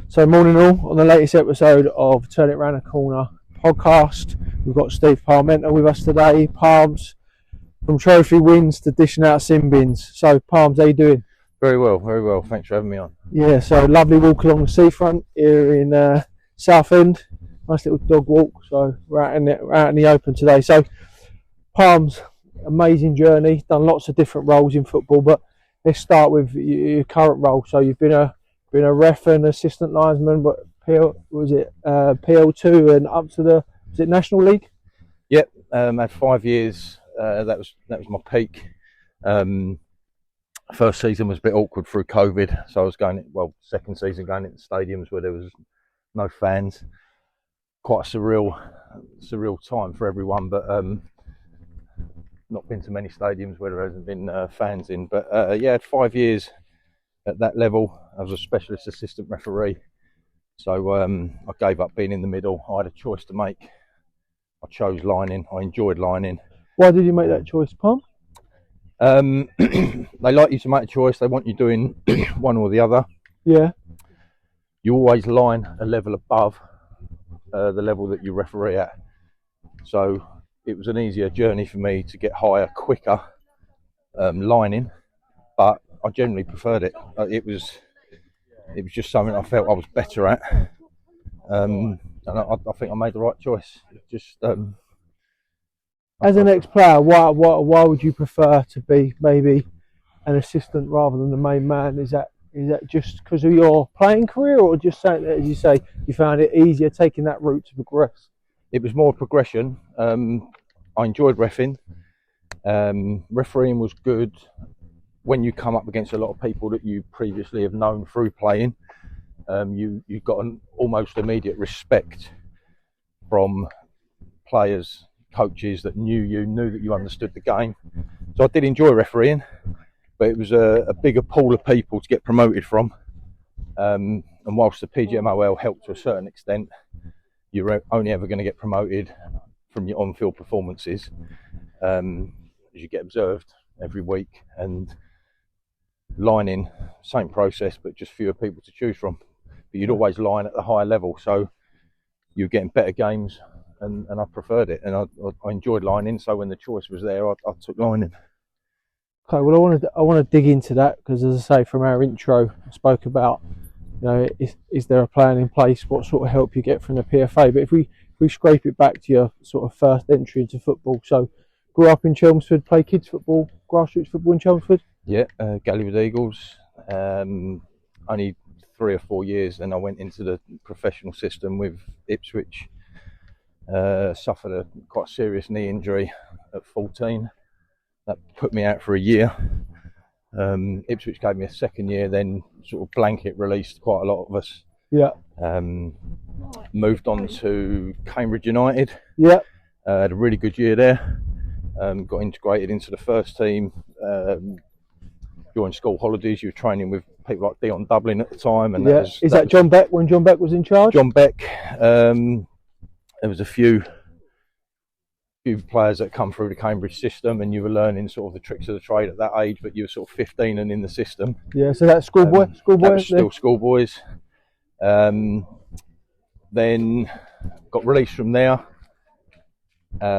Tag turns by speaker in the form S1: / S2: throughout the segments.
S1: So morning all, on the latest episode of Turn It Round the Corner podcast, we've got Steve Parmenter with us today. Palms, from trophy wins to dishing out sin bins. So Palms, how you doing?
S2: Very well, very well. Thanks for having me on.
S1: Yeah, so lovely walk along the seafront here in Southend. Nice little dog walk, so we're out in the open today. So Palms, amazing journey, done lots of different roles in football, but let's start with your current role. So you've been a ref and assistant linesman, but PL2 and up to the National League?
S2: Yep, had 5 years. That was my peak. First season was a bit awkward through COVID, so I was second season going into stadiums where there was no fans. Quite a surreal time for everyone, but not been to many stadiums where there hasn't been fans in. But I had 5 years at that level. I was a specialist assistant referee, so I gave up being in the middle. I had a choice to make. I chose lining. I enjoyed lining.
S1: Why did you make that choice, Palm?
S2: They like you to make a choice. They want you doing one or the other.
S1: Yeah.
S2: You always line a level above the level that you referee at. So it was an easier journey for me to get higher quicker lining, but I generally preferred it. It was just something I felt I was better at, and I think I made the right choice.
S1: As an ex-player, why would you prefer to be maybe an assistant rather than the main man? Is that just because of your playing career, or just saying, as you say, you found it easier taking that route to progress?
S2: It was more progression. I enjoyed reffing. Refereeing was good when you come up against a lot of people that you previously have known through playing. You got an almost immediate respect from players, coaches that knew that you understood the game. So I did enjoy refereeing, but it was a bigger pool of people to get promoted from. And whilst the PGMOL helped to a certain extent, you're only ever going to get promoted from your on-field performances, as you get observed every week. And lining, same process, but just fewer people to choose from. But you'd always line at the higher level, so you're getting better games, and I preferred it, and I enjoyed lining. So when the choice was there, I took lining.
S1: Okay, well, I want to dig into that, because as I say, from our intro, I spoke about, is there a plan in place? What sort of help you get from the PFA? But if we scrape it back to your sort of first entry into football, so grew up in Chelmsford, played kids football, grassroots football in Chelmsford.
S2: Yeah, Gallywood Eagles. Only 3 or 4 years, then I went into the professional system with Ipswich. Suffered quite a serious knee injury at 14. That put me out for a year. Ipswich gave me a second year, then sort of blanket released quite a lot of us.
S1: Yeah.
S2: Moved on to Cambridge United.
S1: Yeah.
S2: Had a really good year there. Got integrated into the first team. During school holidays, you were training with people like Dion Dublin at the time. And
S1: yeah. Is that John Beck, when John Beck was in charge?
S2: John Beck. There was a few players that come through the Cambridge system, and you were learning sort of the tricks of the trade at that age, but you were sort of 15 and in the system.
S1: Yeah, so that's schoolboy?
S2: That was still schoolboys. Then got released from there.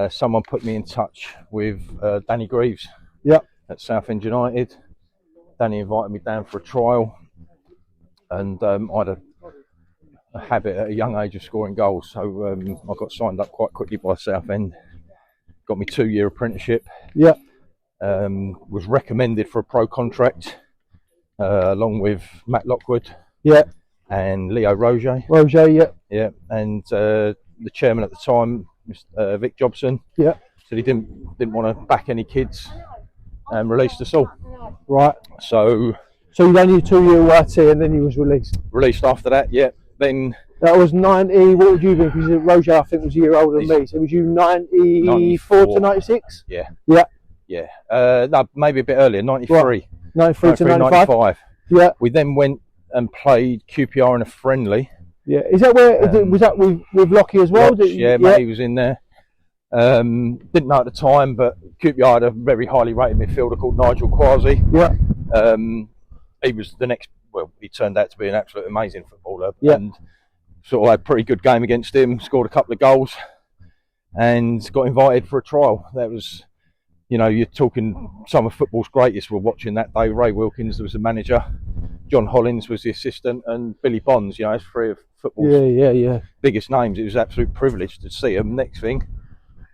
S2: Someone put me in touch with Danny Greaves.
S1: Yep.
S2: At Southend United. Danny invited me down for a trial, and I had a habit at a young age of scoring goals, so I got signed up quite quickly by Southend. Got me 2-year apprenticeship.
S1: Yeah.
S2: Was recommended for a pro contract, along with Matt Lockwood.
S1: Yeah.
S2: And Leo Roger.
S1: Yeah.
S2: Yeah. And the chairman at the time, Mr. Vic Jobson.
S1: Yeah.
S2: Said he didn't want to back any kids, and released us all.
S1: Right.
S2: So
S1: you done your 2-year YT, and then you was released.
S2: Released after that. Yeah. Then.
S1: That was 90. What would you be? Because Roger, I think, was a year older than me. So was you 94 to 96?
S2: Yeah.
S1: Yeah.
S2: Yeah. No, maybe a bit earlier. 93.
S1: Right. 93 to 95.
S2: Yeah. We then went and played QPR in a friendly.
S1: Yeah. Is that where was that with Lockie as well?
S2: Yeah, Matty was in there. Didn't know at the time, but QPR had a very highly rated midfielder called Nigel Quasi.
S1: Yeah.
S2: He was the next. Well, he turned out to be an absolute amazing footballer. footballer,
S1: Yeah.
S2: and sort of had a pretty good game against him, scored a couple of goals, and got invited for a trial. That was, you know, you're talking some of football's greatest were watching that day. Ray Wilkins was the manager, John Hollins was the assistant, and Billy Bonds. You know, that's three of football's biggest names. It was an absolute privilege to see him. Next thing,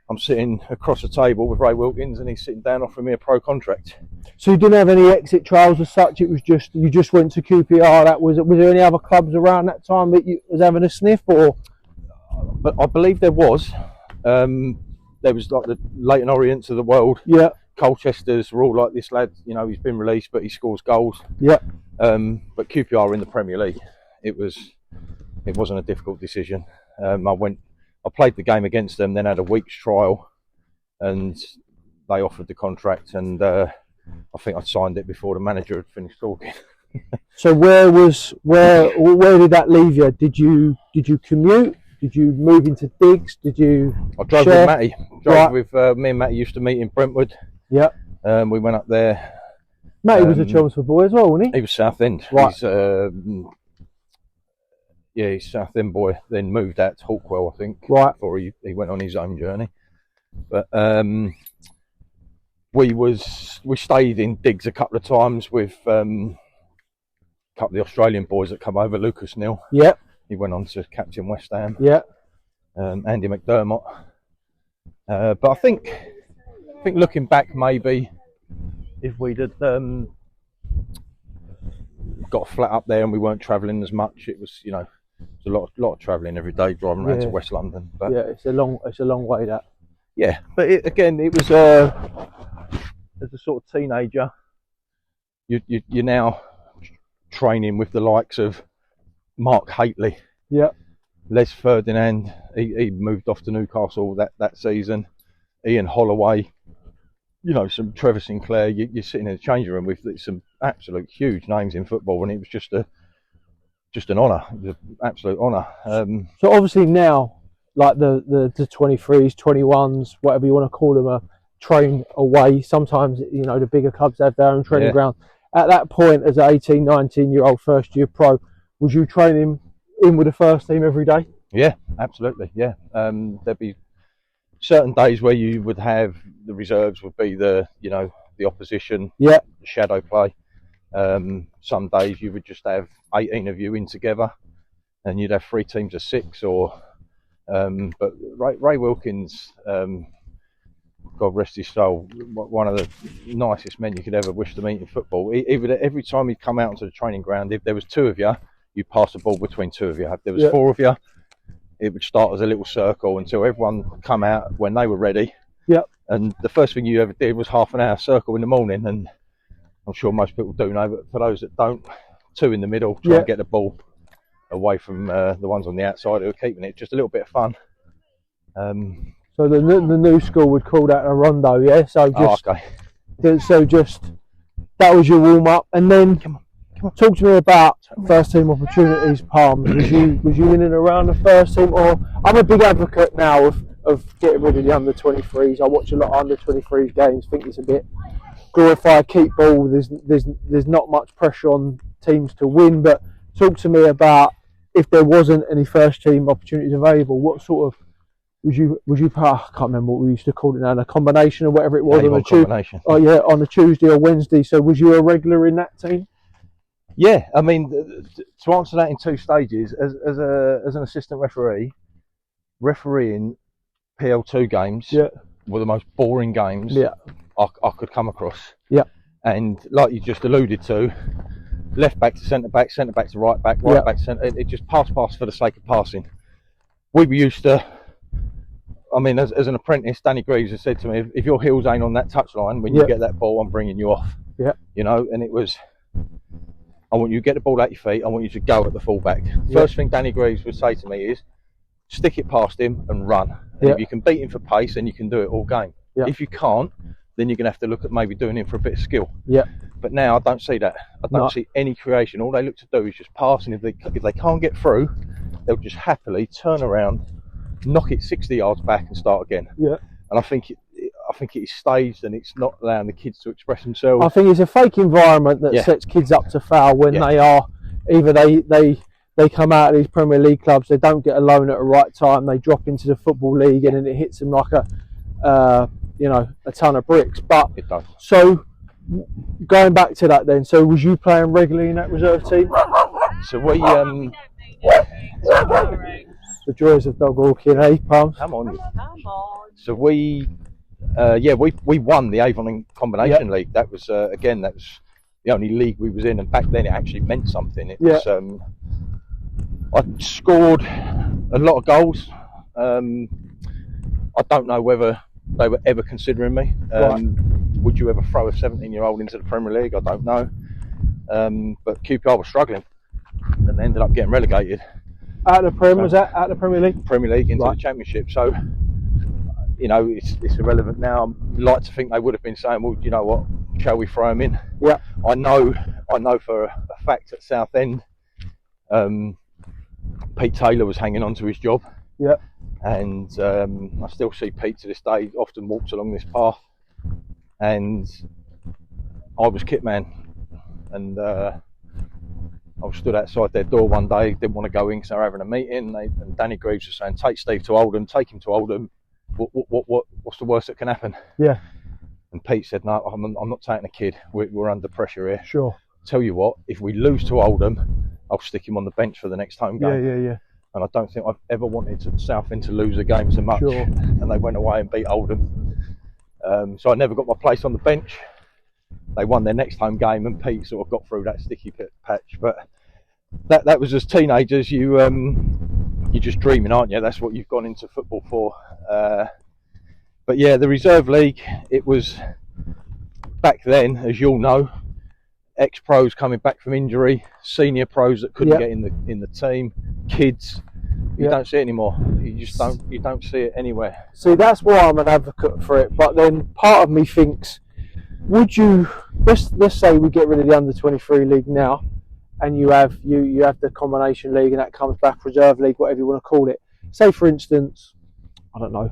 S2: I'm sitting across the table with Ray Wilkins, and he's sitting down offering me a pro contract.
S1: So you didn't have any exit trials as such. It was just you just went to QPR. That was there any other clubs around that time that you was having a sniff, or?
S2: But I believe there was. There was like the Leyton Orients of the world.
S1: Yeah.
S2: Colchester's were all like, this lad, you know, he's been released, but he scores goals.
S1: Yeah.
S2: But QPR in the Premier League, it wasn't a difficult decision. I played the game against them, then had a week's trial, and they offered the contract, and I think I signed it before the manager had finished talking.
S1: So where did that leave you? Did you commute? Did you move into digs? Did you?
S2: I drove with Matty. With me and Matty used to meet in Brentwood.
S1: Yeah.
S2: We went up there.
S1: Matty was a Chelmsford boy as well, wasn't he?
S2: He was Southend.
S1: Right.
S2: He's Southend boy. Then moved out to Hawkwell, I think.
S1: Right.
S2: Before he went on his own journey. But we stayed in digs a couple of times with a couple of the Australian boys that come over. Lucas Neal.
S1: Yeah.
S2: He went on to captain West Ham.
S1: Yeah.
S2: Andy McDermott. But I think looking back, maybe if we'd had got a flat up there and we weren't travelling as much, it was, you know, it's a lot of travelling every day, driving around to West London. But
S1: yeah, it's a long way, that.
S2: Yeah, but it was as a sort of teenager, you're now training with the likes of Mark Haitley.
S1: Yeah. Les
S2: Ferdinand, he moved off to Newcastle that season. Ian Holloway, you know, some Trevor Sinclair. You're sitting in the changing room with some absolute huge names in football, and it was just an honour. It was an absolute honour.
S1: So obviously now, like the 23s, 21s, whatever you want to call them, are trained away. Sometimes, you know, the bigger clubs have their own training ground. At that point, as an 18, 19-year-old first-year pro, was you training in with the first team every day?
S2: Yeah, absolutely. Yeah, there'd be certain days where you would have the reserves would be the opposition. Yeah, the shadow play. Some days you would just have 18 of you in together, and you'd have 3 teams of 6. Or but Ray Wilkins, God rest his soul, one of the nicest men you could ever wish to meet in football. Every time he'd come out onto the training ground, if there was 2 of you, you'd pass the ball between 2 of you. If there was 4 of you, it would start as a little circle until everyone come out when they were ready. Yep. And the first thing you ever did was half an hour circle in the morning, and I'm sure most people do know, but for those that don't, 2 in the middle, try and get the ball away from the ones on the outside who are keeping it. Just a little bit of fun.
S1: So the new school would call that a rondo, yeah? So just, that was your warm up, and then come on, talk to me about first team opportunities, Palms. Was you in and around the first team? Or I'm a big advocate now of getting rid of the under 23s. I watch a lot of under 23s games. Think it's a bit glorified keep ball. There's not much pressure on teams to win. But talk to me about if there wasn't any first team opportunities available. What sort of was you? I can't remember what we used to call it now. A combination or whatever it was on a Tuesday. Oh yeah, on a Tuesday or Wednesday. So was you a regular in that team?
S2: Yeah, I mean, to answer that in 2 stages, as an assistant referee, refereeing PL2 games were the most boring games I could come across. Yeah. And like you just alluded to, left back to centre back to right back to centre. It just pass for the sake of passing. We were used to. I mean, as an apprentice, Danny Greaves has said to me, if your heels ain't on that touchline when you get that ball, I'm bringing you off. Yeah. You know, and it was, I want you to get the ball at your feet. I want you to go at the fullback. First thing Danny Greaves would say to me is, stick it past him and run. And if you can beat him for pace, then you can do it all game. If you can't, then you're going to have to look at maybe doing him for a bit of skill. Yeah. But now I don't see that. I don't see any creation. All they look to do is just pass, and if they can't get through, they'll just happily turn around, knock it 60 yards back and start again. Yeah. And I think it is staged, and it's not allowing the kids to express themselves.
S1: I think it's a fake environment that sets kids up to foul when they are either they they come out of these Premier League clubs, they don't get a loan at the right time, they drop into the Football League, and then it hits them like a ton of bricks. But
S2: It does.
S1: so going back to that then, so was you playing regularly in that reserve team?
S2: So we
S1: The joys of dog walking, eh, Palms?
S2: come on. So we won the Avon Combination League. That was again, that was the only league we was in, and back then it actually meant something. It was I scored a lot of goals. I don't know whether they were ever considering me. Would you ever throw a 17-year-old into the Premier League? I don't know. But QPR was struggling, and they ended up getting relegated.
S1: Out of the Prem, was that out of the Premier League?
S2: Premier League into the Championship. So, you know, it's irrelevant now. I'd like to think they would have been saying, well, you know what, shall we throw him in?
S1: Yeah.
S2: I know for a fact at Southend, Pete Taylor was hanging on to his job.
S1: Yeah.
S2: And I still see Pete to this day. He often walks along this path, and I was kit man, and I was stood outside their door one day, didn't want to go in because they were having a meeting, and Danny Greaves was saying, take Steve to Oldham, take him to Oldham, what's the worst that can happen?
S1: Yeah.
S2: And Pete said, no, I'm not taking a kid, we're under pressure here.
S1: Sure.
S2: Tell you what, if we lose to Oldham, I'll stick him on the bench for the next home game.
S1: Yeah.
S2: And I don't think I've ever wanted Southend to lose a game so much.
S1: Sure.
S2: And they went away and beat Oldham. So I never got my place on the bench. They won their next home game, and Pete sort of got through that sticky patch. But that was as teenagers, you're just dreaming, aren't you? That's what you've gone into football for. But yeah, the reserve league, it was back then, as you'll know, ex-pros coming back from injury, senior pros that couldn't get in the team, kids. You don't see it anymore. You don't see it anywhere.
S1: See, that's why I'm an advocate for it. But then part of me thinks, would you, let's say we get rid of the under-23 league now, and you have the combination league, and that comes back, reserve league, whatever you want to call it. Say for instance, I don't know,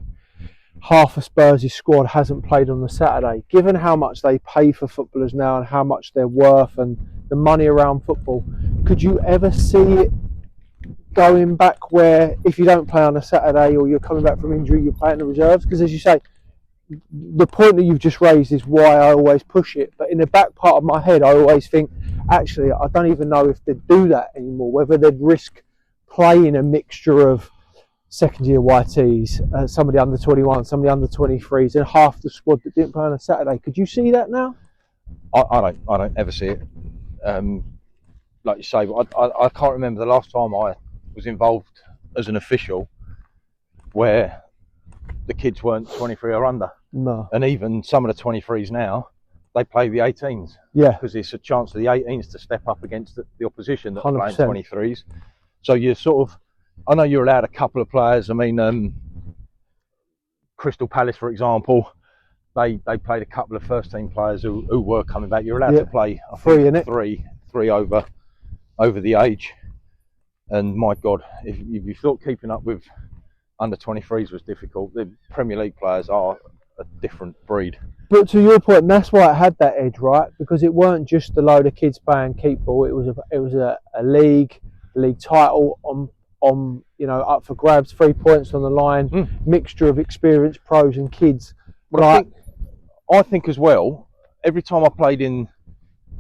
S1: half of Spurs' squad hasn't played on the Saturday. Given how much they pay for footballers now and how much they're worth and the money around football, could you ever see it going back where if you don't play on a Saturday or you're coming back from injury, you're playing the reserves? Because as you say, the point that you've just raised is why I always push it. But in the back part of my head, I always think, actually, I don't even know if they'd do that anymore, whether they'd risk playing a mixture of second year YTs, somebody under 21, somebody under 23s, and half the squad that didn't play on a Saturday. Could you see that now?
S2: I don't ever see it. Like you say, I can't remember the last time I was involved as an official where the kids weren't 23 or under.
S1: No.
S2: And even some of the 23s now, they play the 18s.
S1: Yeah.
S2: Because it's a chance for the 18s to step up against the opposition that are
S1: 100%.
S2: playing 23s. So you're sort of, I know you're allowed a couple of players. I mean, Crystal Palace, for example, they played a couple of first team players who were coming back. You're allowed to play, I think, three over the age. And my God, if you thought keeping up with under 23s was difficult, the Premier League players are a different breed.
S1: But to your point, that's why it had that edge, right? Because it weren't just a load of kids playing keep ball. It was a league title on up for grabs, 3 points on the line, mixture of experienced pros and kids.
S2: But I think as well, every time I played in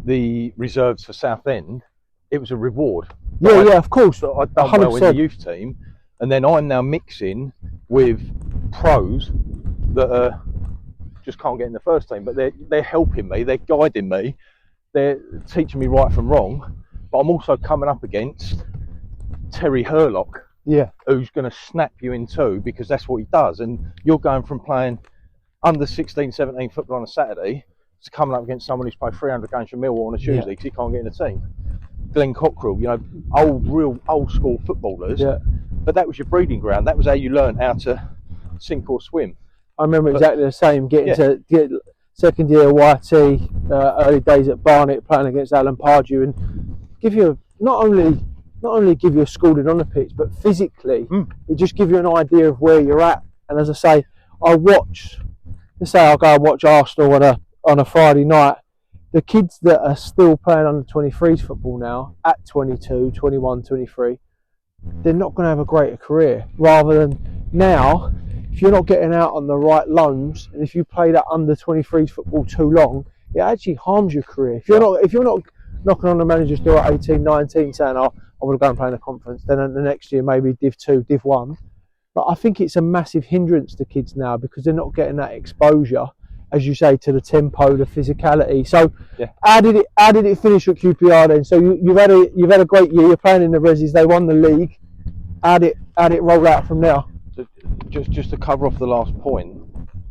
S2: the reserves for Southend, it was a reward.
S1: Yeah, of course.
S2: I'd done 100%. Well in the youth team, and then I'm now mixing with pros that just can't get in the first team, but they're helping me, they're guiding me, they're teaching me right from wrong. But I'm also coming up against Terry Hurlock, who's going to snap you in two, because that's what he does. And you're going from playing under 16, 17 football on a Saturday to coming up against someone who's played 300 games for Millwall on a Tuesday because he can't get in the team. Glenn Cockrell, real old school footballers. Yeah. But that was your breeding ground. That was how you learned how to sink or swim.
S1: I remember exactly the same. Get second year YT, early days at Barnet, playing against Alan Pardew, and give you not only give you a schooling on the pitch, but physically, it just give you an idea of where you're at. And as I say, let's say I'll go and watch Arsenal on a Friday night. the kids that are still playing under 23s football now at 22, 21, 23, they're not going to have a greater career. Rather than now, if you're not getting out on the right loans, and if you play that under 23s football too long, it actually harms your career. If you're not knocking on the manager's door at 18, 19 saying, "Oh, I want to go and play in the conference," then the next year maybe Div 2, Div 1. But I think it's a massive hindrance to kids now because they're not getting that exposure, as you say, to the tempo, the physicality. So, how did it finish at QPR then? So you've had a great year. You're playing in the Resis. They won the league. How did it roll out from there?
S2: So just to cover off the last point,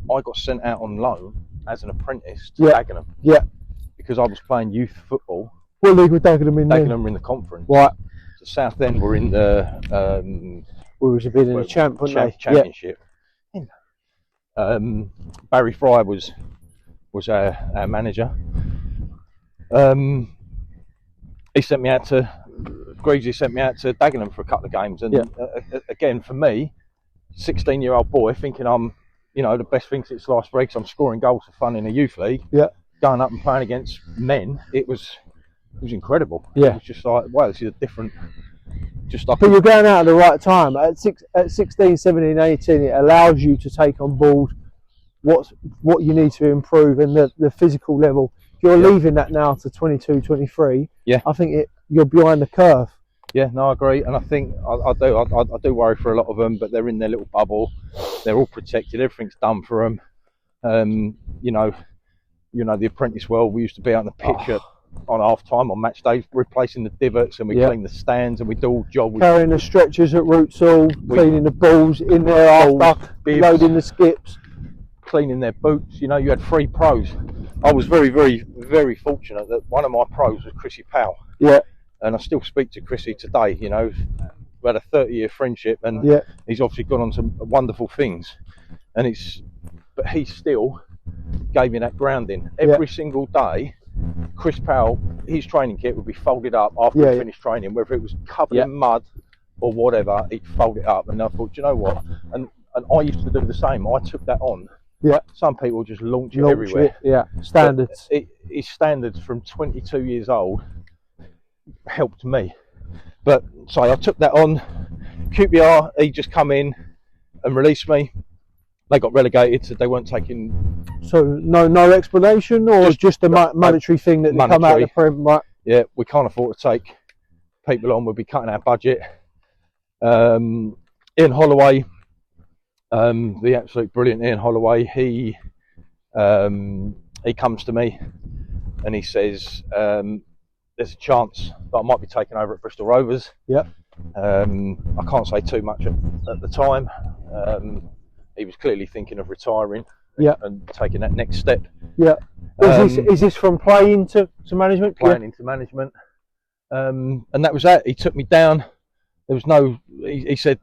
S2: I got sent out on loan as an apprentice to Dagenham.
S1: Yeah.
S2: Because I was playing youth football.
S1: What league were Dagenham in?
S2: Dagenham were in the conference.
S1: Right.
S2: So Southend were in the
S1: we was been in the
S2: championship. Yeah. Barry Fry was our manager. He sent me out to Greasy sent me out to Dagenham for a couple of games, and again for me, 16-year-old boy thinking I'm, the best thing since sliced bread, 'cause I'm scoring goals for fun in a youth league.
S1: Yeah.
S2: Going up and playing against men, it was incredible.
S1: Yeah.
S2: It was just like, wow, this is a different.
S1: But you're going out at the right time. At 16, 17, 18, it allows you to take on board what you need to improve and the physical level. If you're leaving that now to 22, 23, I think you're behind the curve.
S2: Yeah, no, I agree, and I think I do worry for a lot of them, but they're in their little bubble. They're all protected. Everything's done for them. The apprentice world. We used to be out on the pitch on half time on match days, replacing the divots, and we clean the stands, and we do all jobs.
S1: Carrying the stretchers at Rootsall, cleaning the balls in there after, loading the skips,
S2: cleaning their boots. You had 3 pros. I was very, very, very fortunate that one of my pros was Chrissy Powell.
S1: Yeah.
S2: And I still speak to Chrissy today. We had a 30-year friendship, and he's obviously gone on some wonderful things. But he still gave me that grounding every single day. Chris Powell, his training kit would be folded up after he finished training, whether it was covered in mud or whatever, he'd fold it up. And I thought, you know what? And I used to do the same. I took that on. Yeah. Some people just launch it everywhere.
S1: Standards.
S2: His standards from 22 years old helped me. But so I took that on. QPR, he just come in and released me. They got relegated, so they weren't taking.
S1: So no explanation, or just a monetary thing that they come out of the Prem, right?
S2: Yeah, we can't afford to take people on. We'll be cutting our budget. Ian Holloway, the absolute brilliant Ian Holloway, he comes to me and he says, "There's a chance that I might be taken over at Bristol Rovers."
S1: Yeah.
S2: I can't say too much at the time. He was clearly thinking of retiring and taking that next step. Yeah.
S1: Is this from playing to management?
S2: Playing into management. And that was that. He took me down. There was no, he said,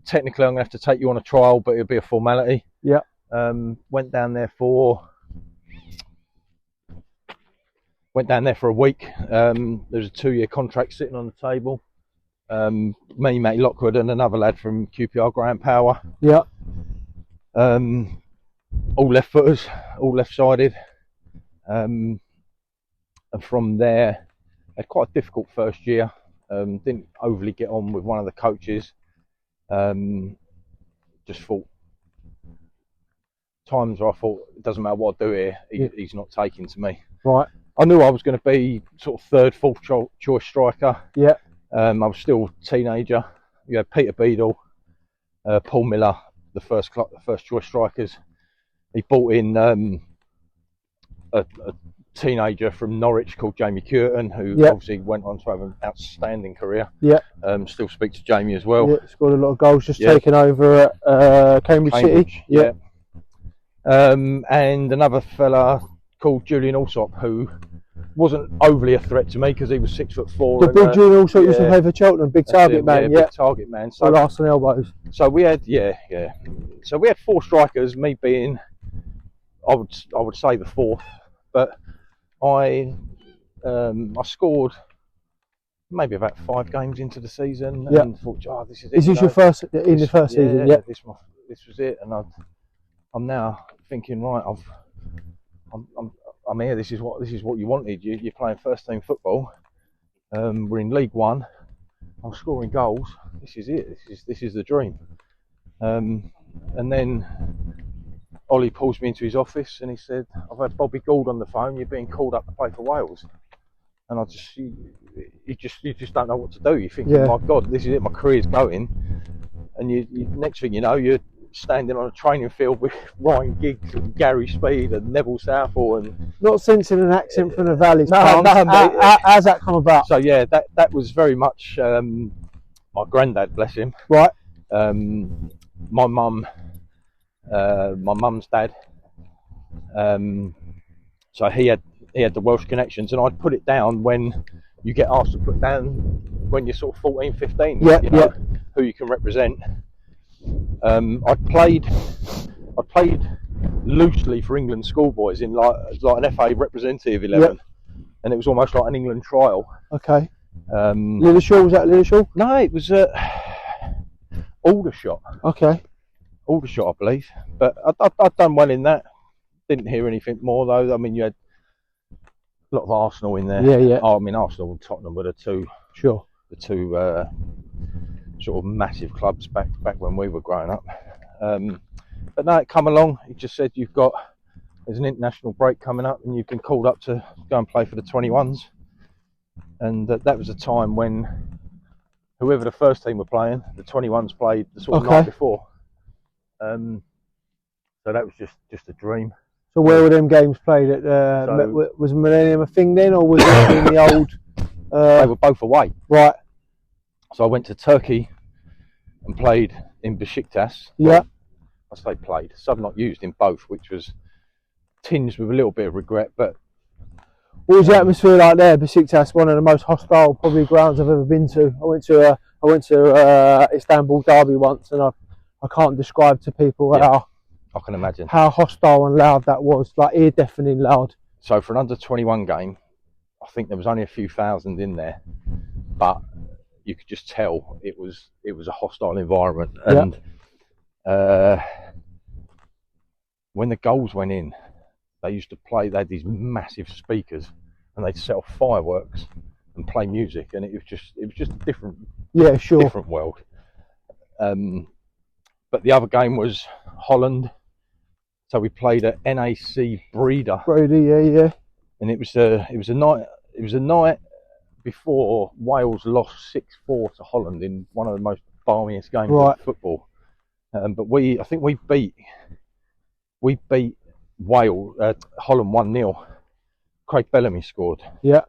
S2: technically I'm going to have to take you on a trial, but it'll be a formality.
S1: Yeah.
S2: Went down there for a week. There was a 2-year contract sitting on the table. Me, Matty Lockwood, and another lad from QPR, Graham Power.
S1: Yeah.
S2: All left footers, all left sided. And from there, I had quite a difficult first year. Didn't overly get on with one of the coaches. Just thought, times where I thought, it doesn't matter what I do here, he's not taking to me.
S1: Right.
S2: I knew I was going to be sort of third, fourth choice striker.
S1: Yeah.
S2: I was still a teenager. You had Peter Beadle, Paul Miller, the first choice strikers. He brought in a teenager from Norwich called Jamie Curtin, who obviously went on to have an outstanding career.
S1: Yeah.
S2: Still speak to Jamie as well.
S1: Yeah, scored a lot of goals, just taking over at Cambridge City.
S2: Yeah. And another fella called Julian Alsop, who wasn't overly a threat to me because he was 6'4".
S1: The big Julian Alsop used to play for Cheltenham, big target man.
S2: Big target man. So
S1: arse and elbows.
S2: So we had So we had 4 strikers, me being, I would say the 4th, but I scored maybe about 5 games into the season and thought, this is it.
S1: Is this your first in the first season? Yeah.
S2: This was it, and I'm now thinking, right, I'm here. This is what you wanted. You're playing first team football. We're in League One. I'm scoring goals. This is it. This is the dream. And then Ollie pulls me into his office and he said, "I've had Bobby Gould on the phone. You're being called up to play for Wales." And you just don't know what to do. You think, my God, this is it. My career's going. And you next thing you know, you're standing on a training field with Ryan Giggs and Gary Speed and Neville Southall, and
S1: not sensing an accent from the valleys.
S2: No,
S1: how's that come about?
S2: So yeah, that was very much my granddad, bless him.
S1: Right.
S2: My mum's dad. So he had the Welsh connections, and I'd put it down when you get asked to put down when you're sort of 14, 15. Who you can represent. I played loosely for England schoolboys in like an FA representative 11, and it was almost like an England trial.
S1: Okay. Lilleshall, was that Lilleshall?
S2: No, it was Aldershot.
S1: Okay.
S2: Aldershot, I believe. But I'd done well in that. Didn't hear anything more though. I mean, you had a lot of Arsenal in there.
S1: Yeah.
S2: Oh, I mean, Arsenal and Tottenham were the two sort of massive clubs back when we were growing up. But no, it come along. He just said there's an international break coming up, and you've been called up to go and play for the 21s. And that was a time when whoever the first team were playing, the 21s played the sort of night before. So that was just a dream.
S1: So where were them games played at? Was Millennium a thing then, or was it in the old?
S2: They were both away.
S1: Right.
S2: So I went to Turkey and played in Besiktas.
S1: Yeah.
S2: I say played. Sub not used in both, which was tinged with a little bit of regret. But
S1: what was the atmosphere like there? Besiktas, one of the most hostile probably grounds I've ever been to. I went to Istanbul Derby once, and I can't describe to people how
S2: I can imagine
S1: how hostile and loud that was, like ear deafening loud.
S2: So for an under 21 game, I think there was only a few thousand in there, but you could just tell it was a hostile environment. And when the goals went in, they used to play. They had these massive speakers, and they'd set off fireworks and play music, and it was just a different world. But the other game was Holland, so we played at NAC Breda.
S1: Yeah.
S2: And it was a night before Wales lost 6-4 to Holland in one of the most balmiest games of football. But I think we beat Wales, Holland 1-0. Craig Bellamy scored.
S1: Yeah.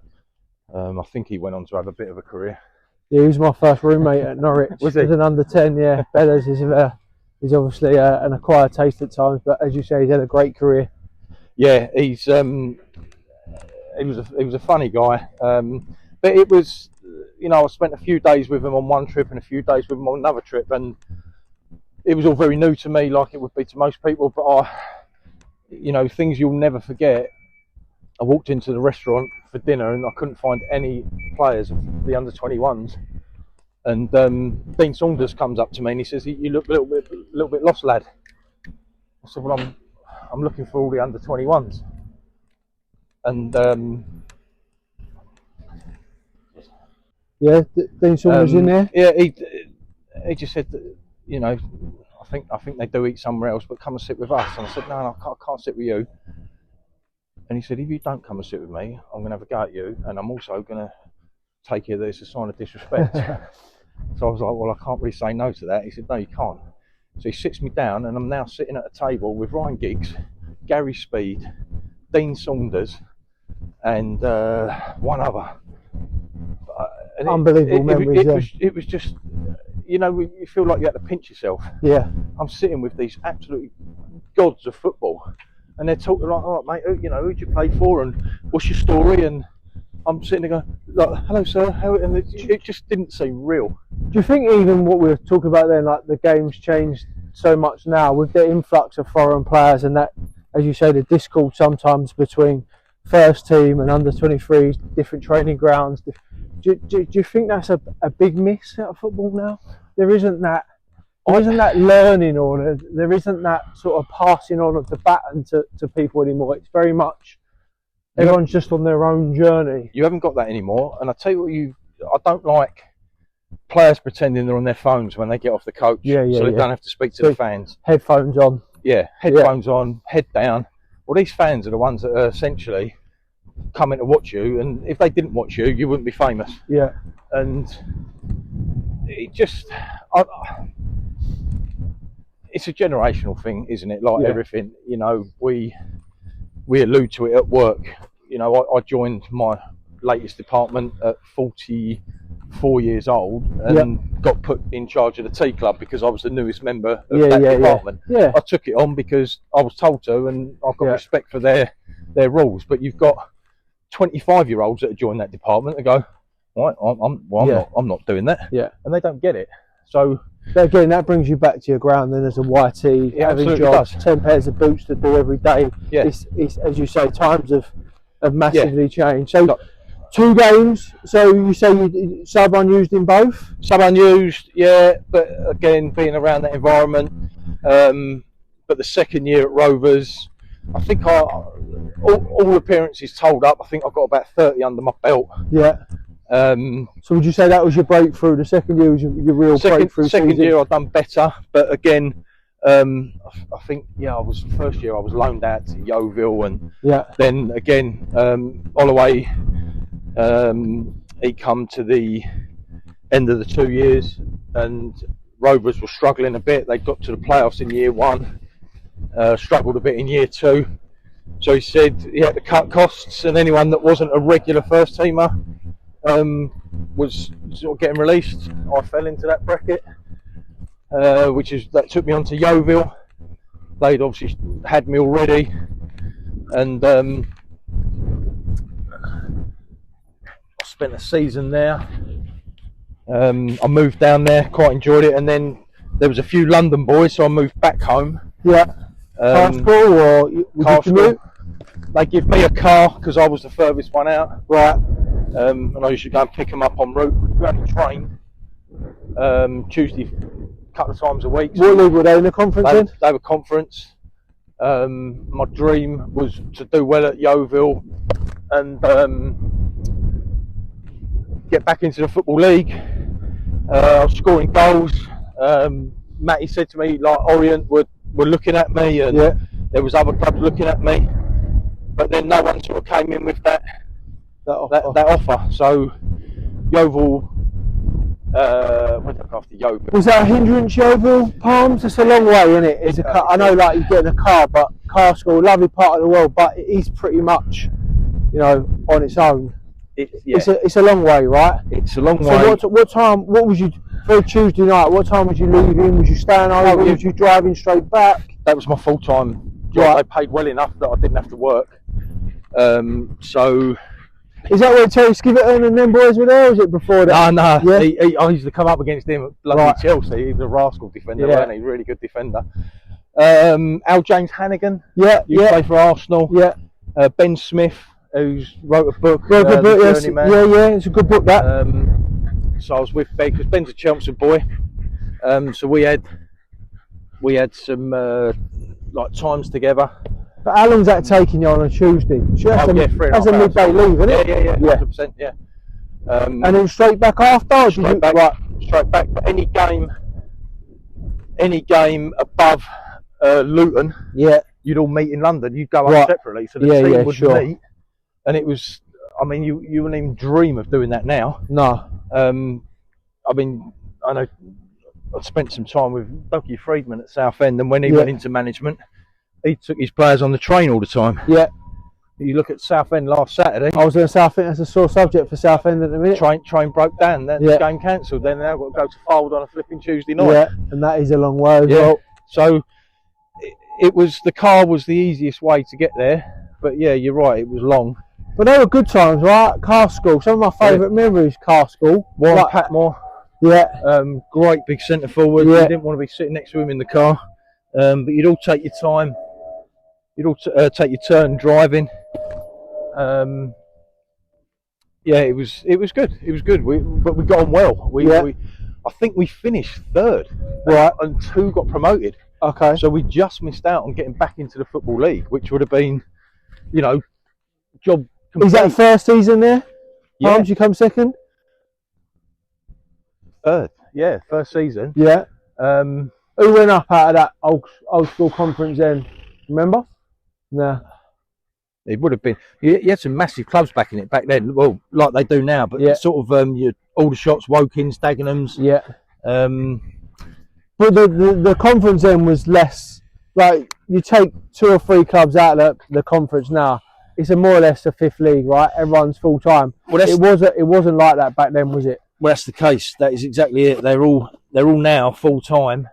S2: I think he went on to have a bit of a career.
S1: Yeah, he was my first roommate at Norwich.
S2: Was he?
S1: As an under 10, yeah. Bellas is obviously an acquired taste at times, but as you say, he's had a great career.
S2: Yeah, he was a funny guy. But it was, I spent a few days with him on one trip and a few days with him on another trip, and it was all very new to me, like it would be to most people. But things you'll never forget. I walked into the restaurant for dinner and I couldn't find any players of the under 21s. And Dean Saunders comes up to me and he says, "You look a little bit lost, lad." I said, "Well, I'm looking for all the under 21s." And
S1: Dean Saunders in there.
S2: Yeah, he just said that, I think they do eat somewhere else, but come and sit with us. And I said, no, I can't sit with you. And he said, if you don't come and sit with me, I'm going to have a go at you, and I'm also going to take you there as a sign of disrespect. So I was like, well, I can't really say no to that. He said, no, you can't. So he sits me down, and I'm now sitting at a table with Ryan Giggs, Gary Speed, Dean Saunders, and one other.
S1: Unbelievable memories.
S2: It was just, you feel like you had to pinch yourself.
S1: Yeah.
S2: I'm sitting with these absolute gods of football, and they're talking like, "All right, mate, who'd you play for, and what's your story?" And I'm sitting there going, like, "Hello, sir." And it just didn't seem real.
S1: Do you think even what we were talking about then, like the game's changed so much now with the influx of foreign players, and that, as you say, the discord sometimes between first team and under 23s, different training grounds. Do you think that's a big miss out of football now? There isn't that learning, or there isn't that sort of passing on of the baton to people anymore. It's very much Everyone's just on their own journey.
S2: You haven't got that anymore. And I tell you what, I don't like players pretending they're on their phones when they get off the coach, so they don't have to speak to the fans.
S1: Headphones on.
S2: Yeah, headphones on, head down. Well, these fans are the ones that are essentially coming to watch you, and if they didn't watch you, you wouldn't be famous.
S1: Yeah.
S2: And it just, it's a generational thing, isn't it? Like everything, you know, we allude to it at work. You know, I joined my latest department at 44 years old and got put in charge of the tea club because I was the newest member of that department.
S1: Yeah.
S2: I took it on because I was told to, and I've got respect for their rules. But you've got 25-year-olds that have joined that department and go, right, I'm not doing that. Yeah. And they don't get it. So
S1: again, that brings you back to your ground then as a YT, having jobs, 10 pairs of boots to do every day. Yeah. It's as you say, times have massively changed. So 2 games, so you say you sub unused in both?
S2: Sub unused, yeah, but again, being around that environment. But the second year at Rovers, I think all appearances told up, I think I've got about 30 under my belt.
S1: Yeah. So would you say that was your breakthrough? The second year was your real breakthrough
S2: second
S1: season?
S2: Year I've done better, but again, I think first year I was loaned out to Yeovil, and then again Holloway, he come to the end of the 2 years, and Rovers were struggling a bit. They got to the playoffs in year 1, struggled a bit in year 2. So he said he had to cut costs, and anyone that wasn't a regular first teamer was sort of getting released. I fell into that bracket, that took me on to Yeovil. They'd obviously had me already, and I spent a season there. I moved down there, quite enjoyed it, and then there was a few London boys, so I moved back home.
S1: Yeah. Car school or
S2: car school? They give me a car because I was the furthest one out.
S1: Right.
S2: And I used to go and pick them up en route. We only trained Tuesday a couple of times a week.
S1: What league were they in the conference in?
S2: They were conference. My dream was to do well at Yeovil and get back into the Football League. I was scoring goals. Matty said to me, like, Orient were looking at me, and there was other clubs looking at me, but then no one sort of came in with that offer. So Yeovil went up after Yeovil.
S1: Was that a hindrance, Yeovil, Palms? It's a long way, isn't it? It's I know, like, you get in a car, but car school, lovely part of the world, but it is pretty much, you know, on its own. It's a long way, right?
S2: It's a long way.
S1: So what time? What was you for Tuesday night? What time was you leaving? Was you staying over? Was you driving straight back?
S2: That was my full-time job. Right. They paid well enough that I didn't have to work. So.
S1: Is that where Terry Skiverton and them boys were there, or was it before that?
S2: No. Yeah? I used to come up against him at bloody Chelsea. He's a rascal defender, wasn't he? Really good defender. Al James Hannigan.
S1: Yeah.
S2: Used to play for Arsenal.
S1: Yeah.
S2: Ben Smith, who's wrote a book.
S1: Yes. Yeah. It's a good book, that.
S2: So I was with Ben, because Ben's a Chelmsford boy. So we had some like times together.
S1: But how long's that taking you on a Tuesday? That's a midday leave, isn't it?
S2: Yeah, 100%, yeah.
S1: And then straight back after?
S2: Straight back. But any game above Luton, you'd all meet in London. You'd go up separately, so the team would meet. And it was, I mean, you wouldn't even dream of doing that now.
S1: No.
S2: I mean, I know I spent some time with Dougie Friedman at Southend, and when he went into management, he took his players on the train all the time.
S1: Yeah.
S2: You look at Southend last Saturday.
S1: I was going to say, I think that's a sore subject for Southend at the minute.
S2: Train broke down, then the game cancelled. Then they've got to go to Fold on a flipping Tuesday night.
S1: Yeah, and that is a long way as well.
S2: So the car was the easiest way to get there. But yeah, you're right, it was long.
S1: But they were good times, right? Car school. Some of my favourite memories, car school.
S2: Warren Patmore.
S1: Yeah.
S2: Great big centre forward. You didn't want to be sitting next to him in the car. But you'd all take your time. You'd all take your turn driving. It was good. It was good. But we got on well. I think we finished third.
S1: Right.
S2: And 2 got promoted.
S1: Okay.
S2: So we just missed out on getting back into the Football League, which would have been, you know, job
S1: Is
S2: complete.
S1: that first season there?
S2: Yeah.
S1: Palms, you come second?
S2: Third. Yeah, first season.
S1: Yeah.
S2: Um,
S1: Who went up out of that old school conference then? Remember? No.
S2: it would have been. You had some massive clubs back then. Well, like they do now, but
S1: Yeah.
S2: sort of all the shots, Wokins, Dagenhams.
S1: Yeah.
S2: Um,
S1: But the conference then was less, like, you take 2 or 3 clubs out of the conference now, it's more or less a 5th league, right? Everyone's full time.
S2: Well,
S1: it wasn't like that back then, was it?
S2: Well, that's the case. That is exactly it. They're all now full time.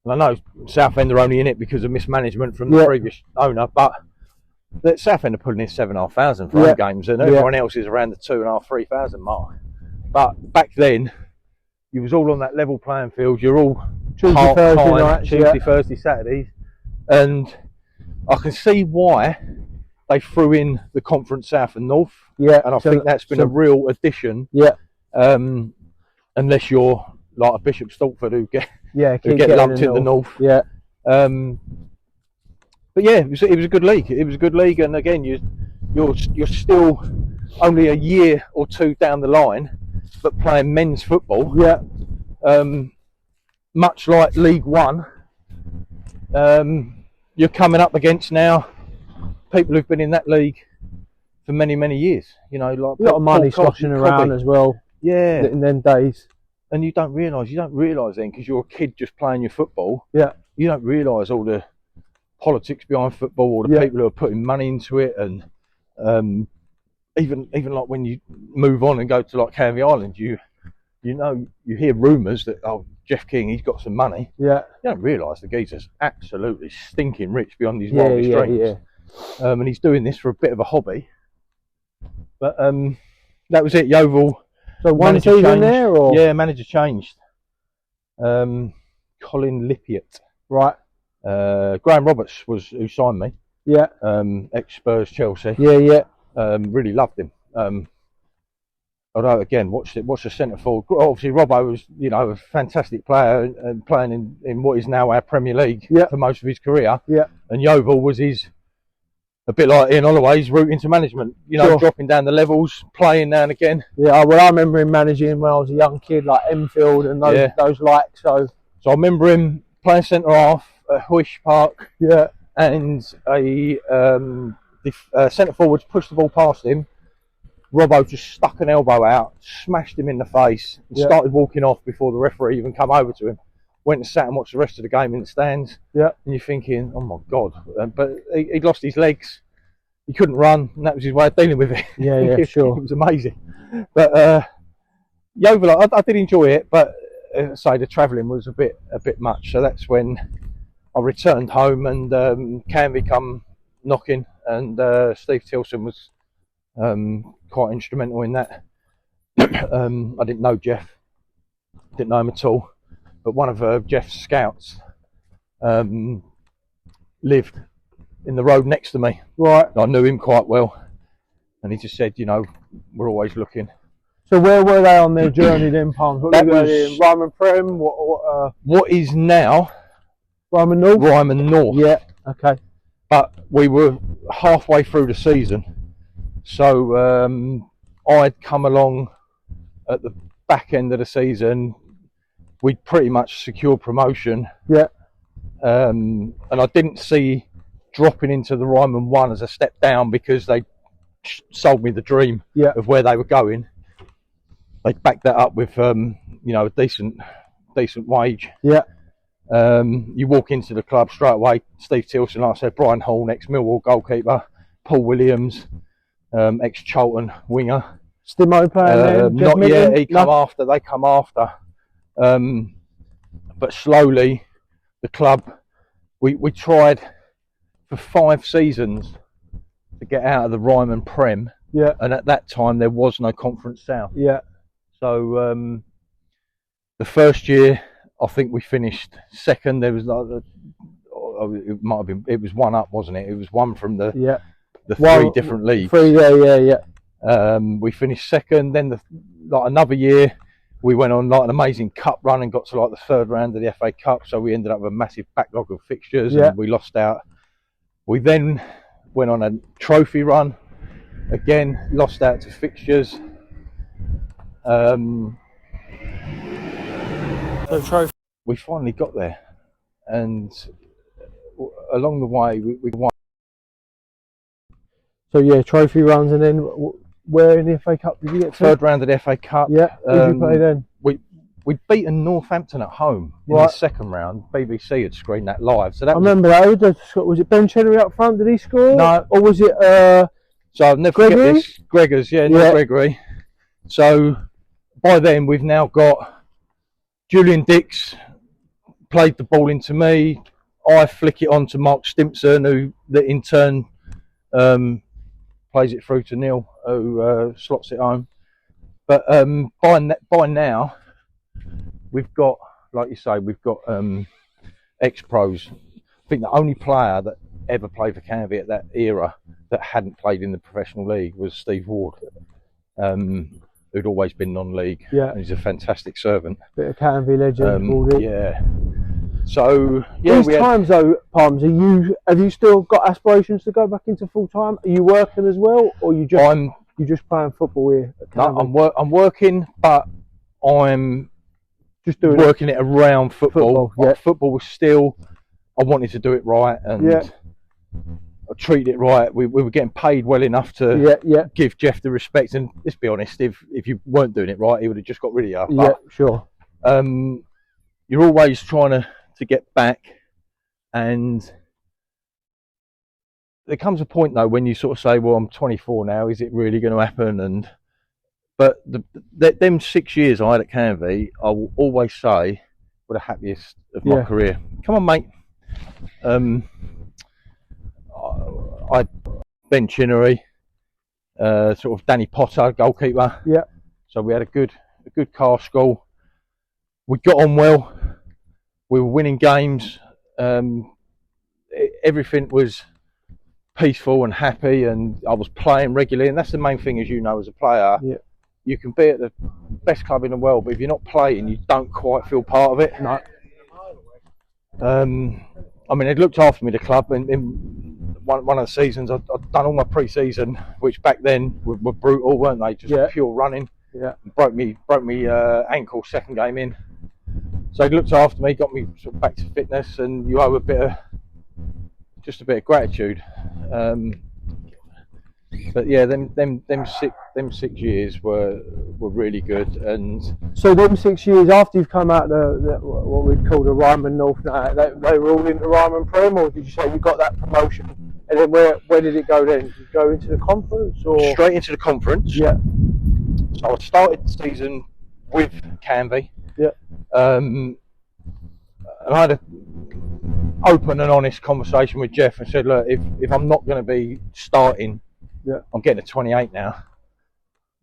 S2: And I know Southend are only in it because of mismanagement from the previous owner, but Southend are putting in 7,500 for home games, and everyone else is around the 2,500, 3,000 mark. But back then, you was all on that level playing field. You're all
S1: Tuesday, Thursday nights,
S2: Tuesday, Thursday, Saturdays, and I can see why they threw in the Conference South and North.
S1: Yeah,
S2: and I think that's been a real addition.
S1: Yeah.
S2: Unless you're like a Bishop Stortford who get lumped in the North.
S1: Yeah.
S2: But yeah, it was a good league. It was a good league, and again, you're still only a year or 2 down the line, but playing men's football.
S1: Yeah.
S2: Much like League One, you're coming up against now people who've been in that league for many, many years. You know, like
S1: a lot of money sloshing around as well.
S2: Yeah,
S1: in them days.
S2: And you don't realise then, because you're a kid just playing your football.
S1: Yeah.
S2: You don't realise all the politics behind football, all the people who are putting money into it, and even like when you move on and go to like Canvey Island, you hear rumours that Jeff King, he's got some money.
S1: Yeah.
S2: You don't realise the geezer's absolutely stinking rich beyond his wildest dreams. Yeah. And he's doing this for a bit of a hobby. But that was it. Yeovil.
S1: So one season there, or
S2: manager changed. Colin Lippiott.
S1: Right.
S2: Graham Roberts was who signed me.
S1: Yeah.
S2: Ex Spurs, Chelsea.
S1: Yeah, yeah.
S2: Really loved him. Although again, watch the centre forward. Obviously, Robbo was a fantastic player and playing in what is now our Premier League for most of his career.
S1: Yeah.
S2: And Yeovil was a bit like Ian Holloway's route into management. Dropping down the levels, playing now and again.
S1: Yeah. Well, I remember him managing when I was a young kid, like Enfield and those likes. So
S2: I remember him playing centre half at Huish Park.
S1: Yeah.
S2: And a centre forwards pushed the ball past him. Robbo just stuck an elbow out, smashed him in the face, and started walking off before the referee even come over to him. Went and sat and watched the rest of the game in the stands.
S1: Yeah. And
S2: you're thinking, oh my God. But he'd lost his legs. He couldn't run, and that was his way of dealing with it.
S1: Yeah, yeah, sure.
S2: It was amazing. But Yeovil, I did enjoy it, but the travelling was a bit much. So that's when I returned home, and Canvey come knocking, and Steve Tilson was quite instrumental in that. I didn't know Jeff, didn't know him at all, but one of Jeff's scouts lived in the road next to me.
S1: Right.
S2: I knew him quite well, and he just said, we're always looking.
S1: So where were they on their journey then, Palms? What was Ryman Prem?
S2: What is now
S1: Ryman North?
S2: Ryman North.
S1: Yeah. Okay.
S2: But we were halfway through the season. So I'd come along at the back end of the season. We'd pretty much secured promotion.
S1: Yeah.
S2: And I didn't see dropping into the Ryman 1 as a step down, because they sold me the dream of where they were going. They backed that up with a decent wage.
S1: Yeah.
S2: You walk into the club straight away. Steve Tilson, like I said, Brian Hall, ex-Millwall goalkeeper, Paul Williams, ex-Charlton winger.
S1: Stimo playing
S2: not yet. They come after. But slowly, the club, we tried for 5 seasons to get out of the Ryman Prem.
S1: Yeah.
S2: And at that time, there was no Conference South.
S1: Yeah.
S2: So the first year, I think we finished second. There was it was one up, wasn't it? It was one from the 3 different leagues.
S1: 3, yeah.
S2: We finished second. Then another year, we went on like an amazing cup run and got to like the 3rd round of the FA Cup. So we ended up with a massive backlog of fixtures and we lost out. We then went on a trophy run, Again, lost out to fixtures.
S1: So trophy.
S2: We finally got there, and along the way we won.
S1: So yeah, trophy runs, and then where in the FA Cup did you get to?
S2: Third round of the FA Cup.
S1: Yeah, who did you play then?
S2: We'd beaten Northampton at home in the second round. BBC had screened that live. So that
S1: I remember that. Was it Ben Chenery up front? Did he score?
S2: No.
S1: Or was it
S2: so I'll never forget this. Gregor's, not Gregory. So by then we've now got Julian Dix played the ball into me. I flick it on to Mark Stimpson, who in turn plays it through to Neil, who slots it home. But by now, we've got, like you say, we've got ex-pros. I think the only player that ever played for Canvey at that era that hadn't played in the professional league was Steve Ward, who'd always been non-league.
S1: Yeah,
S2: and he's a fantastic servant.
S1: Bit of Canvey legend.
S2: Yeah. So yeah,
S1: these times though, Palms, have you still got aspirations to go back into full time? Are you working as well, or you just playing football here?
S2: No, I'm working, but I'm
S1: just doing
S2: working it around football.
S1: Yeah.
S2: Football was still, I wanted to do it right, and I treated it right. We were getting paid well enough to give Jeff the respect. And let's be honest, if you weren't doing it right, he would have just got rid of you.
S1: Yeah, sure.
S2: You're always trying to get back, and there comes a point though when you sort of say, well, I'm 24 now, is it really going to happen? But them 6 years I had at Canvey, I will always say were the happiest of my career. Come on, mate. I Ben Chinnery, sort of Danny Potter, goalkeeper.
S1: Yeah.
S2: So we had a good car school. We got on well. We were winning games. Everything was peaceful and happy, and I was playing regularly. And that's the main thing, as you know, as a player. Yeah. You can be at the best club in the world, but if you're not playing, you don't quite feel part of it.
S1: No.
S2: I mean, they'd looked after me, the club, and in one of the seasons, I'd done all my pre-season, which back then were brutal, weren't they? Just pure running. Yeah. Broke me ankle second game in. So he looked after me, got me sort of back to fitness, and you owe a bit of gratitude. But yeah, them 6 years were really good. And
S1: so them 6 years after you've come out the what we'd call the Ryman North, they were all into Ryman Prem, or did you say you got that promotion? And then where did it go then? Did you go into the conference or
S2: straight into the conference?
S1: Yeah.
S2: So I started the season with Canvey. Yeah. And I had an open and honest conversation with Jeff and said, look, if I'm not going to be starting, I'm getting to 28 now,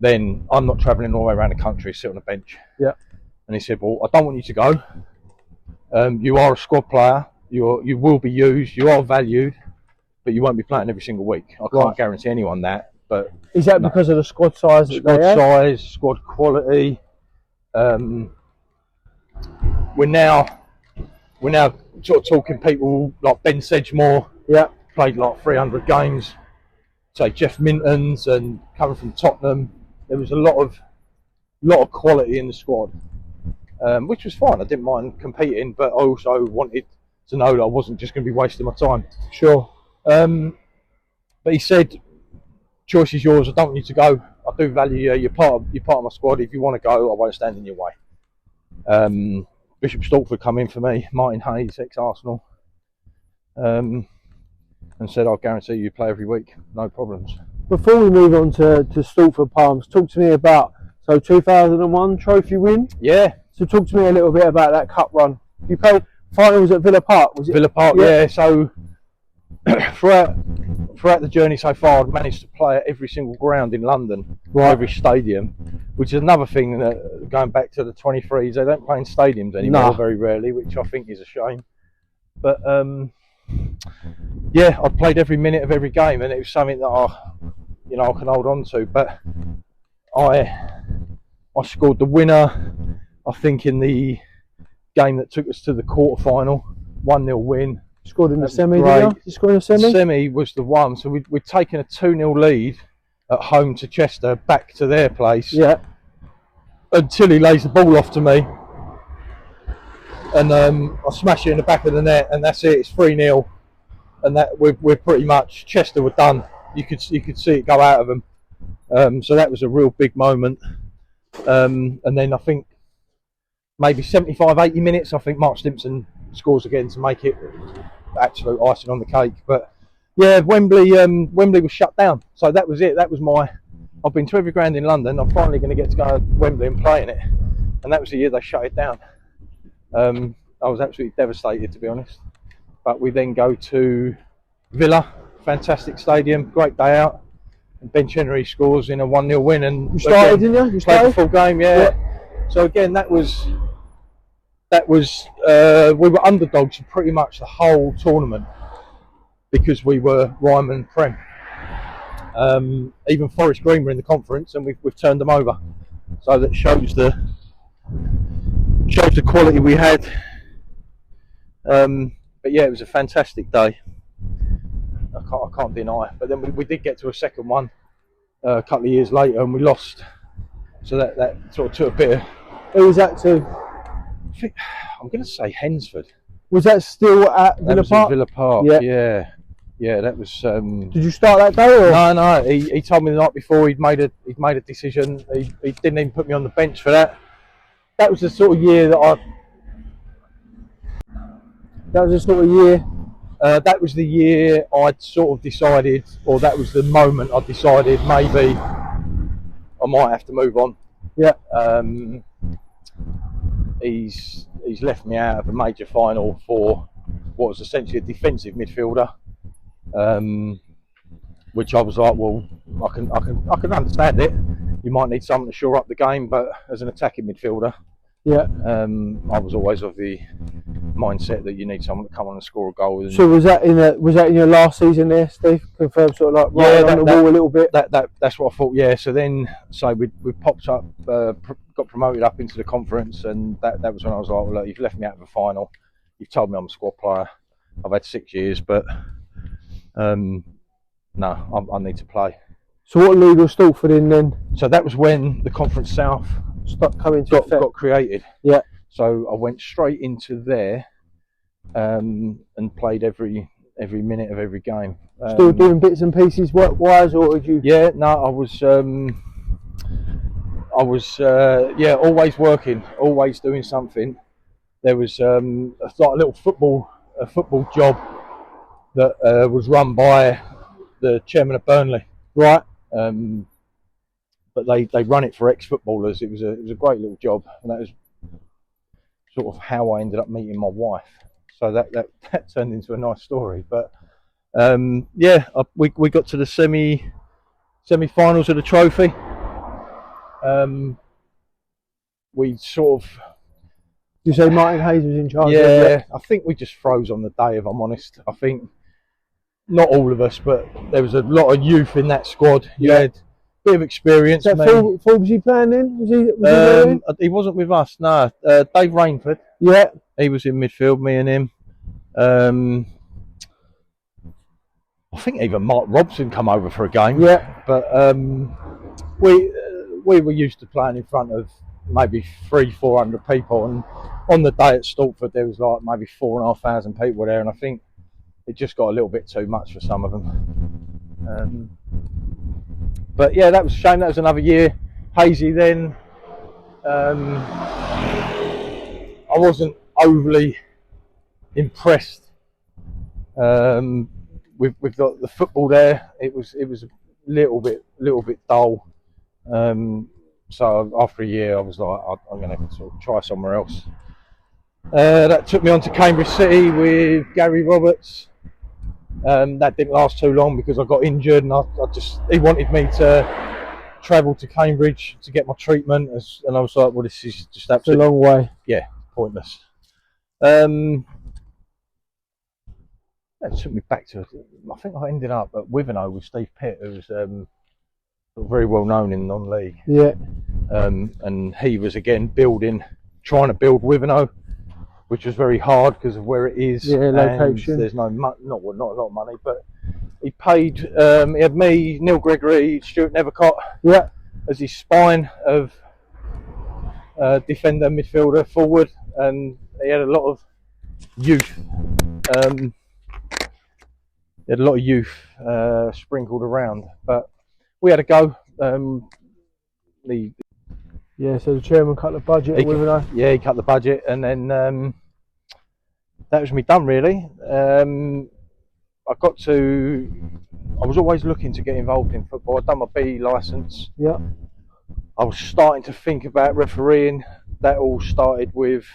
S2: then I'm not travelling all the way around the country, sit on a bench. Yeah. And he said, well, I don't want you to go. You are a squad player. You will be used. You are valued, but you won't be playing every single week. I can't guarantee anyone that. But
S1: is that because of the squad size?
S2: Squad size, squad quality. We're now sort of talking people like Ben Sedgemore. Yeah. Played like 300 games. Say Jeff Minton's, and coming from Tottenham, there was a lot of quality in the squad, which was fine. I didn't mind competing, but I also wanted to know that I wasn't just going to be wasting my time.
S1: Sure.
S2: But he said, choice is yours. I don't want you to go. I do value you. You're part of my squad. If you want to go, I won't stand in your way. Bishop Stortford come in for me. Martin Hayes, ex-Arsenal. And said, I'll guarantee you play every week, no problems.
S1: Before we move on to Stortford Palms, talk to me about 2001 trophy win.
S2: Yeah.
S1: So talk to me a little bit about that cup run. You played finals at Villa Park, was it?
S2: Villa Park, yeah. So throughout the journey so far, I've managed to play at every single ground in London, every stadium, which is another thing that, going back to the 23s, they don't play in stadiums anymore, very rarely, which I think is a shame. But yeah, I played every minute of every game, and it was something that I can hold on to. But I scored the winner, I think, in the game that took us to the quarter-final, 1-0 win.
S1: Scored in the semi, did you? You scored in the semi?
S2: The semi was the one. So we'd taken a 2-0 lead, at home to Chester, back to their place.
S1: Yeah.
S2: Until he lays the ball off to me, and I smash it in the back of the net, and that's it. It's 3-0, and that we're pretty much, Chester were done. You could see it go out of them. So that was a real big moment. And then I think maybe 75, 80 minutes, I think Mark Stimpson scores again to make it absolute icing on the cake. But yeah, Wembley was shut down, so that was it. That was my. I've been to every ground in London. I'm finally going to get to go to Wembley and play in it, and that was the year they shut it down. I was absolutely devastated, to be honest. But we then go to Villa, fantastic stadium, great day out. And Ben Chenery scores in a 1-0 win, and
S1: You started, didn't you? You
S2: played the
S1: started?
S2: full game, yeah. So again, that was we were underdogs pretty much the whole tournament because we were Ryman Prem. Even Forest Green were in the conference, and we've turned them over. So that shows the quality we had. But yeah, it was a fantastic day. I can't deny. But then we did get to a second one a couple of years later, and we lost. So that sort of took a bit of.
S1: Who was that to?
S2: I'm going to say Hensford.
S1: Was that still at Villa Park?
S2: Villa Park. Yeah. That was.
S1: Did you start that day? Or?
S2: No. He told me the night before he'd made a decision. He didn't even put me on the bench for that. That was the sort of year that that was the year I'd sort of decided, or that was the moment I decided maybe I might have to move on.
S1: Yeah.
S2: He's left me out of a major final for what was essentially a defensive midfielder, which I was like, well, I can understand it. You might need someone to shore up the game, but as an attacking midfielder,
S1: yeah,
S2: I was always of the mindset that you need someone to come on and score a goal.
S1: So was that in your last season there, Steve? Confirmed, sort of like right on the wall a little bit.
S2: That's what I thought. Yeah. So then, we popped up, got promoted up into the conference, and that was when I was like, well, look, you've left me out of the final. You've told me I'm a squad player. I've had 6 years, but no, I need to play.
S1: So what league was Stalford in then?
S2: So that was when the Conference South got created.
S1: Yeah.
S2: So I went straight into there, and played every minute of every game.
S1: Still doing bits and pieces work-wise, or did you?
S2: Yeah, no, I was always working, always doing something. There was like a little football job that was run by the chairman of Burnley,
S1: right?
S2: But they run it for ex-footballers. It was a great little job, and that was sort of how I ended up meeting my wife. So that turned into a nice story. But we got to the semi-finals of the trophy. We sort of.
S1: You say Martin Hayes was in charge?
S2: Yeah, I think we just froze on the day, if I'm honest. I think not all of us, but there was a lot of youth in that squad. You had a bit of experience.
S1: Was that Forbesy playing then? Was he
S2: he wasn't with us, no. Dave Rainford.
S1: Yeah.
S2: He was in midfield, me and him. I think even Mark Robson come over for a game.
S1: Yeah.
S2: But we were used to playing in front of maybe 300-400 people, and on the day at Stalford there was like maybe 4,500 people there, and I think it just got a little bit too much for some of them. But yeah, that was a shame. That was another year hazy then. I wasn't overly impressed with the football there. It was a little bit dull. So after a year, I was like, I'm going to sort of try somewhere else. That took me on to Cambridge City with Gary Roberts. That didn't last too long because I got injured, and he wanted me to travel to Cambridge to get my treatment, and I was like, well, this is just absolutely
S1: a long way.
S2: Yeah, pointless. That took me back to, I think I ended up at Wivenhoe with Steve Pitt, who was very well known in non-league.
S1: Yeah.
S2: And he was again trying to build Wivenhoe, which was very hard because of where it is.
S1: Yeah, location.
S2: There's not a lot of money, but he paid. He had me, Neil Gregory, Stuart Nethercott
S1: Yeah.
S2: as his spine of defender, midfielder, forward, and he had a lot of youth. He had a lot of youth sprinkled around, but we had a go.
S1: Yeah, so the chairman cut the budget
S2: He cut the budget, and then that was me done really. I was always looking to get involved in football. I'd done my B licence.
S1: Yeah.
S2: I was starting to think about refereeing. That all started with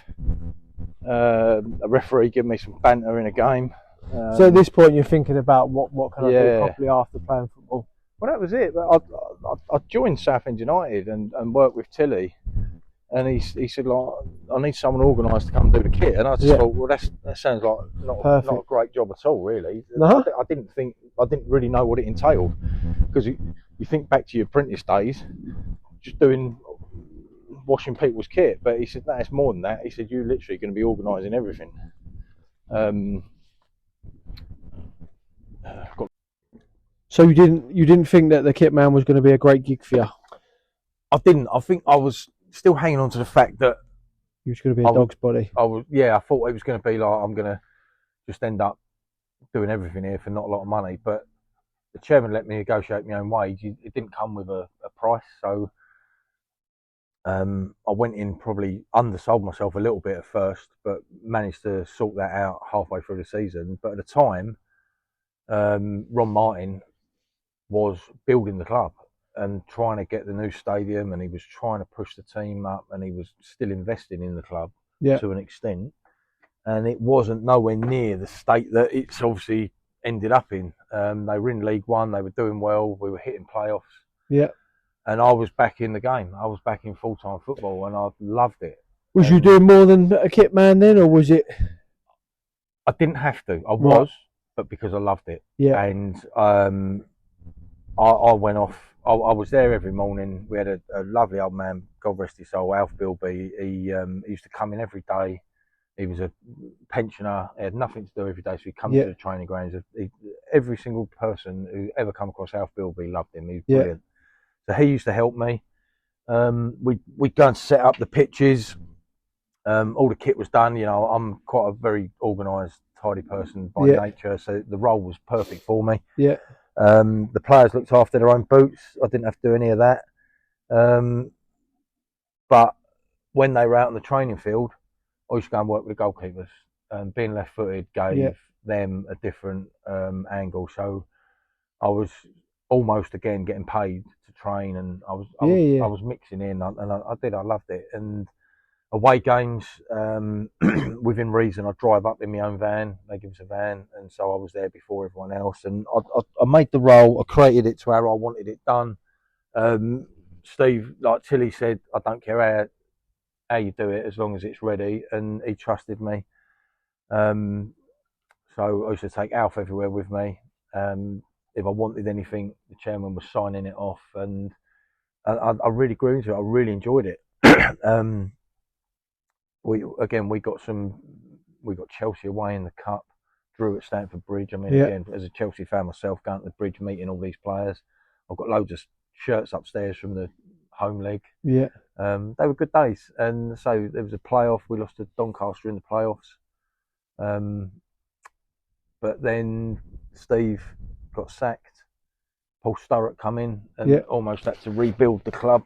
S2: a referee giving me some banter in a game.
S1: So at this point you're thinking about what can I do properly after playing football?
S2: Well, that was it. I joined Southend United and worked with Tilly, and he said, like, I need someone organised to come and do the kit, and I just thought, well, that sounds like not a great job at all, really.
S1: No?
S2: I didn't really know what it entailed, because you think back to your apprentice days, just washing people's kit, but he said, no, it's more than that. He said, you're literally going to be organising everything.
S1: So you didn't think that the kit man was going to be a great gig for you?
S2: I didn't. I think I was still hanging on to the fact that
S1: you was going to be a dog's body.
S2: I thought it was going to be like I'm going to just end up doing everything here for not a lot of money. But the chairman let me negotiate my own wage. It didn't come with a price, so I went in, probably undersold myself a little bit at first, but managed to sort that out halfway through the season. But at the time, Ron Martin was building the club and trying to get the new stadium, and he was trying to push the team up, and he was still investing in the club to an extent, and it wasn't nowhere near the state that it's obviously ended up in. They were in League One, they were doing well, we were hitting playoffs, and I was back in the game. I was back in full-time football, and I loved it.
S1: Was you doing more than a kit man then, or was it?
S2: I didn't have to. I was, but because I loved it. And I went off. I was there every morning. We had a lovely old man, God rest his soul, Alf Bilby. He used to come in every day. He was a pensioner. He had nothing to do every day, so he'd come to the training grounds. Every single person who ever come across Alf Bilby loved him. He was brilliant. So he used to help me. We'd go and set up the pitches. All the kit was done. You know, I'm quite a very organised, tidy person by nature, so the role was perfect for me. The players looked after their own boots. I didn't have to do any of that. But when they were out on the training field, I used to go and work with the goalkeepers. Being left-footed gave them a different angle. So I was almost again getting paid to train, and I was mixing in, and I loved it. And away games, within reason, I drive up in my own van. They give us a van, and so I was there before everyone else. And I made the role. I created it to how I wanted it done. Steve, like Tilly said, I don't care how you do it as long as it's ready, and he trusted me. So I used to take Alf everywhere with me. If I wanted anything, the chairman was signing it off, and I really grew into it. I really enjoyed it. We got Chelsea away in the cup, drew at Stamford Bridge. I mean, again, as a Chelsea fan myself, going to the Bridge, meeting all these players. I've got loads of shirts upstairs from the home leg. They were good days, and so there was a playoff. We lost to Doncaster in the playoffs, but then Steve got sacked. Paul Sturrock come in and almost had to rebuild the club.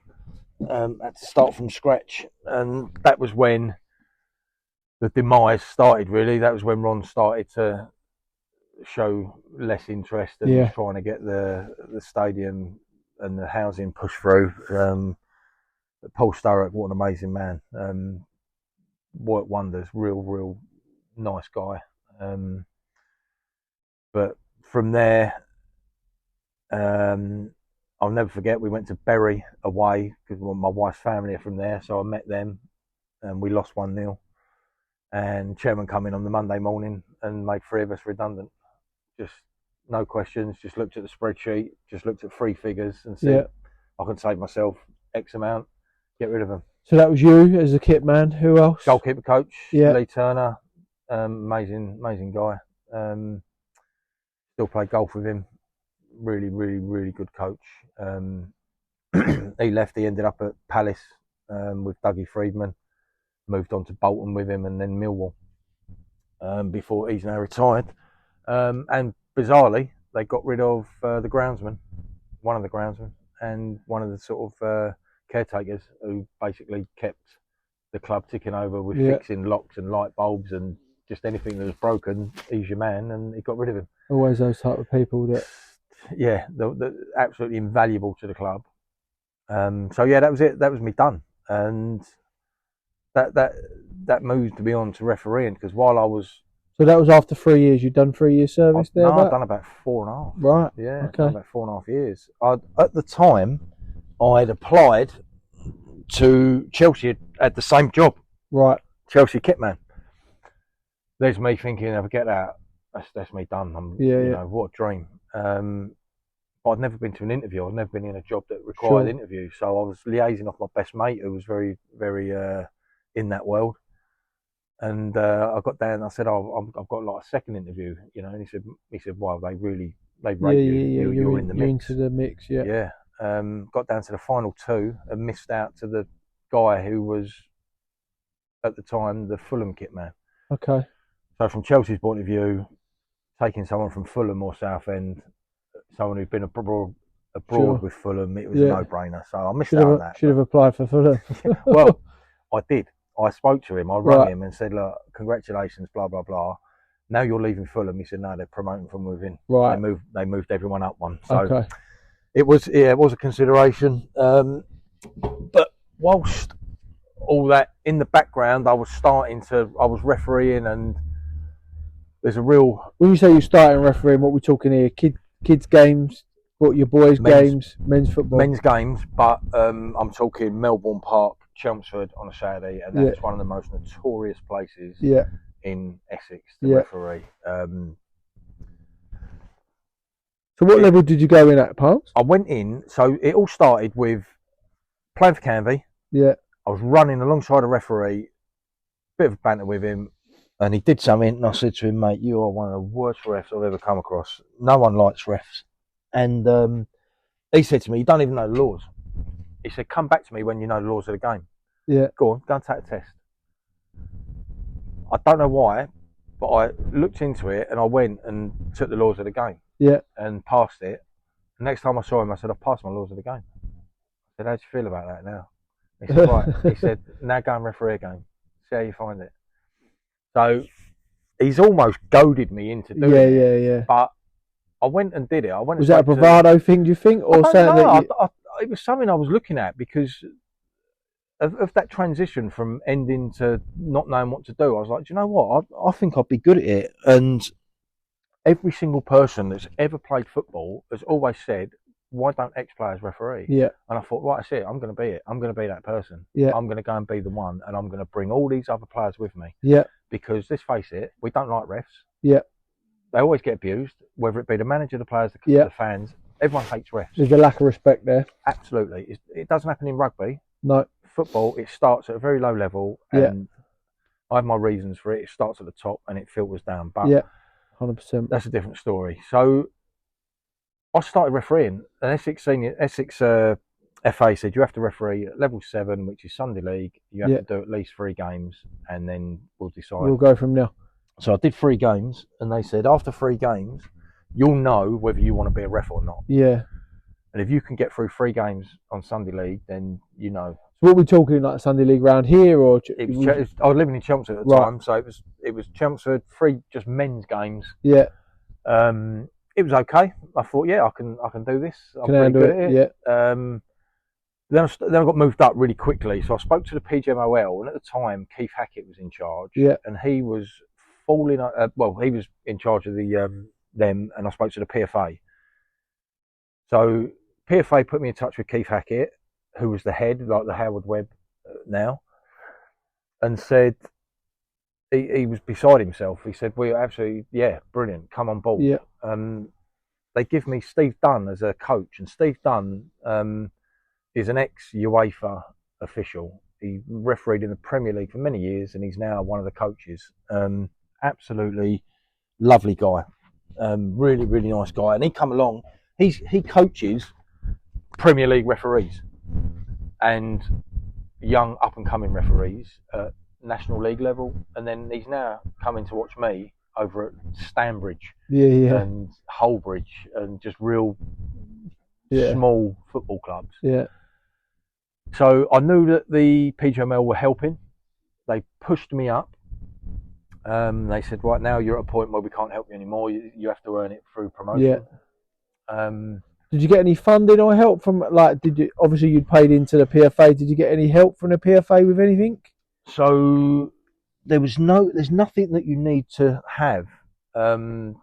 S2: Had to start from scratch, and that was when the demise started, really. That was when Ron started to show less interest and was trying to get the stadium and the housing pushed through. Paul Sturrock, what an amazing man. Worked wonders, real nice guy. But from there, I'll never forget, we went to Bury away because my wife's family are from there, so I met them, and we lost 1-0. And chairman come in on the Monday morning and made 3 of us redundant. Just no questions, just looked at the spreadsheet, just looked at 3 figures and said, I can save myself X amount, get rid of them.
S1: So that was you as a kit man. Who else?
S2: Goalkeeper coach, Lee Turner, amazing guy. Still play golf with him. Really, really, really good coach. He left. He ended up at Palace with Dougie Freedman. Moved on to Bolton with him, and then Millwall. Before he's now retired. And bizarrely, they got rid of the groundsman, one of the groundsmen, and one of the sort of caretakers who basically kept the club ticking over with fixing locks and light bulbs and just anything that was broken. He's your man, and he got rid of him.
S1: Always those type of people that.
S2: Yeah, they're absolutely invaluable to the club. So yeah, that was it. That was me done, and that moved me on to refereeing because while I was.
S1: So that was after 3 years. You'd done 3 years service there?
S2: No, I'd done about 4.5.
S1: Right.
S2: Yeah,
S1: okay.
S2: About 4.5 years. At the time, I'd applied to Chelsea at the same job.
S1: Right.
S2: Chelsea kitman. There's me thinking, if I get that, that's me done. You know, what a dream. But I'd never been to an interview. I'd never been in a job that required an interview. So I was liaising off my best mate who was very, very in that world. And I got down and I said, I've got like a second interview, you know. And he said, wow, they rate you. You're in the mix.
S1: Into the mix, yeah.
S2: Yeah. Got down to the final two and missed out to the guy who was at the time the Fulham kit man.
S1: Okay.
S2: So from Chelsea's point of view, taking someone from Fulham or Southend, someone who'd been abroad with Fulham, it was a no-brainer. So I missed out on that.
S1: Should have applied for Fulham.
S2: Well, I did. I spoke to him. I rang him and said, look, congratulations, blah, blah, blah. Now you're leaving Fulham. He said, no, they're promoting from within.
S1: Right.
S2: They moved everyone up one. So it was a consideration. But whilst all that in the background, I was refereeing, and there's a real...
S1: When you say you're starting refereeing, what we're talking here, kids games, what your boys' games, men's football?
S2: Men's games, but I'm talking Melbourne Park, Chelmsford on a Saturday, and that's one of the most notorious places in Essex to referee.
S1: So what level did you go in at, Palms?
S2: I went in, so it all started with playing for Canvey.
S1: Yeah.
S2: I was running alongside a referee, bit of banter with him, and he did something, and I said to him, mate, you are one of the worst refs I've ever come across. No one likes refs. And he said to me, you don't even know the laws. He said, come back to me when you know the laws of the game.
S1: Yeah.
S2: Go on, go and take a test. I don't know why, but I looked into it and I went and took the laws of the game.
S1: Yeah.
S2: And passed it. The next time I saw him, I said, I've passed my laws of the game. I said, how do you feel about that now? He said, right. He said, now go and referee a game. See how you find it. So he's almost goaded me into doing it. Yeah. But I went and did it. Was
S1: that a bravado thing, do you think? Or
S2: it was something I was looking at because of that transition from ending to not knowing what to do. I was like, do you know what? I think I'd be good at it. And every single person that's ever played football has always said, why don't ex-players referee?
S1: Yeah.
S2: And I thought, right, that's it. I'm going to be it. I'm going to be that person.
S1: Yeah.
S2: I'm going to go and be the one, and I'm going to bring all these other players with me.
S1: Yeah. Because
S2: let's face it, we don't like refs.
S1: Yeah.
S2: They always get abused, whether it be the manager, the players, the fans. Everyone hates refs.
S1: There's a lack of respect there.
S2: Absolutely. It doesn't happen in rugby.
S1: No.
S2: Football, it starts at a very low level, and I have my reasons for it. It starts at the top and it filters down. But
S1: 100%.
S2: That's a different story. So I started refereeing. An Essex FA said you have to referee at level 7, which is Sunday League. You have to do at least 3 games, and then we'll decide.
S1: We'll go from there.
S2: So I did 3 games, and they said after 3 games, you'll know whether you want to be a ref or not.
S1: Yeah. And
S2: if you can get through 3 games on Sunday League, then you know.
S1: So what are we talking, like Sunday League round here, or?
S2: I was living in Chelmsford at the time, so it was Chelmsford, 3 just men's games.
S1: Yeah.
S2: It was okay. I thought, I can do this. I'm
S1: pretty good at it.
S2: Yeah. Then I got moved up really quickly, so I spoke to the PGMOL, and at the time Keith Hackett was in charge.
S1: Yeah.
S2: And he was he was in charge of them, and I spoke to the PFA. So PFA put me in touch with Keith Hackett, who was the head, like the Howard Webb now, and said he was beside himself. He said, "We're absolutely brilliant. Come on board."
S1: Yeah.
S2: They give me Steve Dunn as a coach, and Steve Dunn is an ex-UEFA official. He refereed in the Premier League for many years, and he's now one of the coaches. Absolutely lovely guy. Really, really nice guy. And he come along. He coaches Premier League referees and young up and coming referees at National League level, and then he's now coming to watch me over at Stanbridge and Holbridge and just real small football clubs.
S1: Yeah.
S2: So I knew that the PGML were helping. They pushed me up. They said, right now you're at a point where we can't help you anymore. You have to earn it through promotion.
S1: Yeah. Did you get any funding or help from, like, obviously you'd paid into the PFA, did you get any help from the PFA with anything?
S2: So there's nothing that you need to have that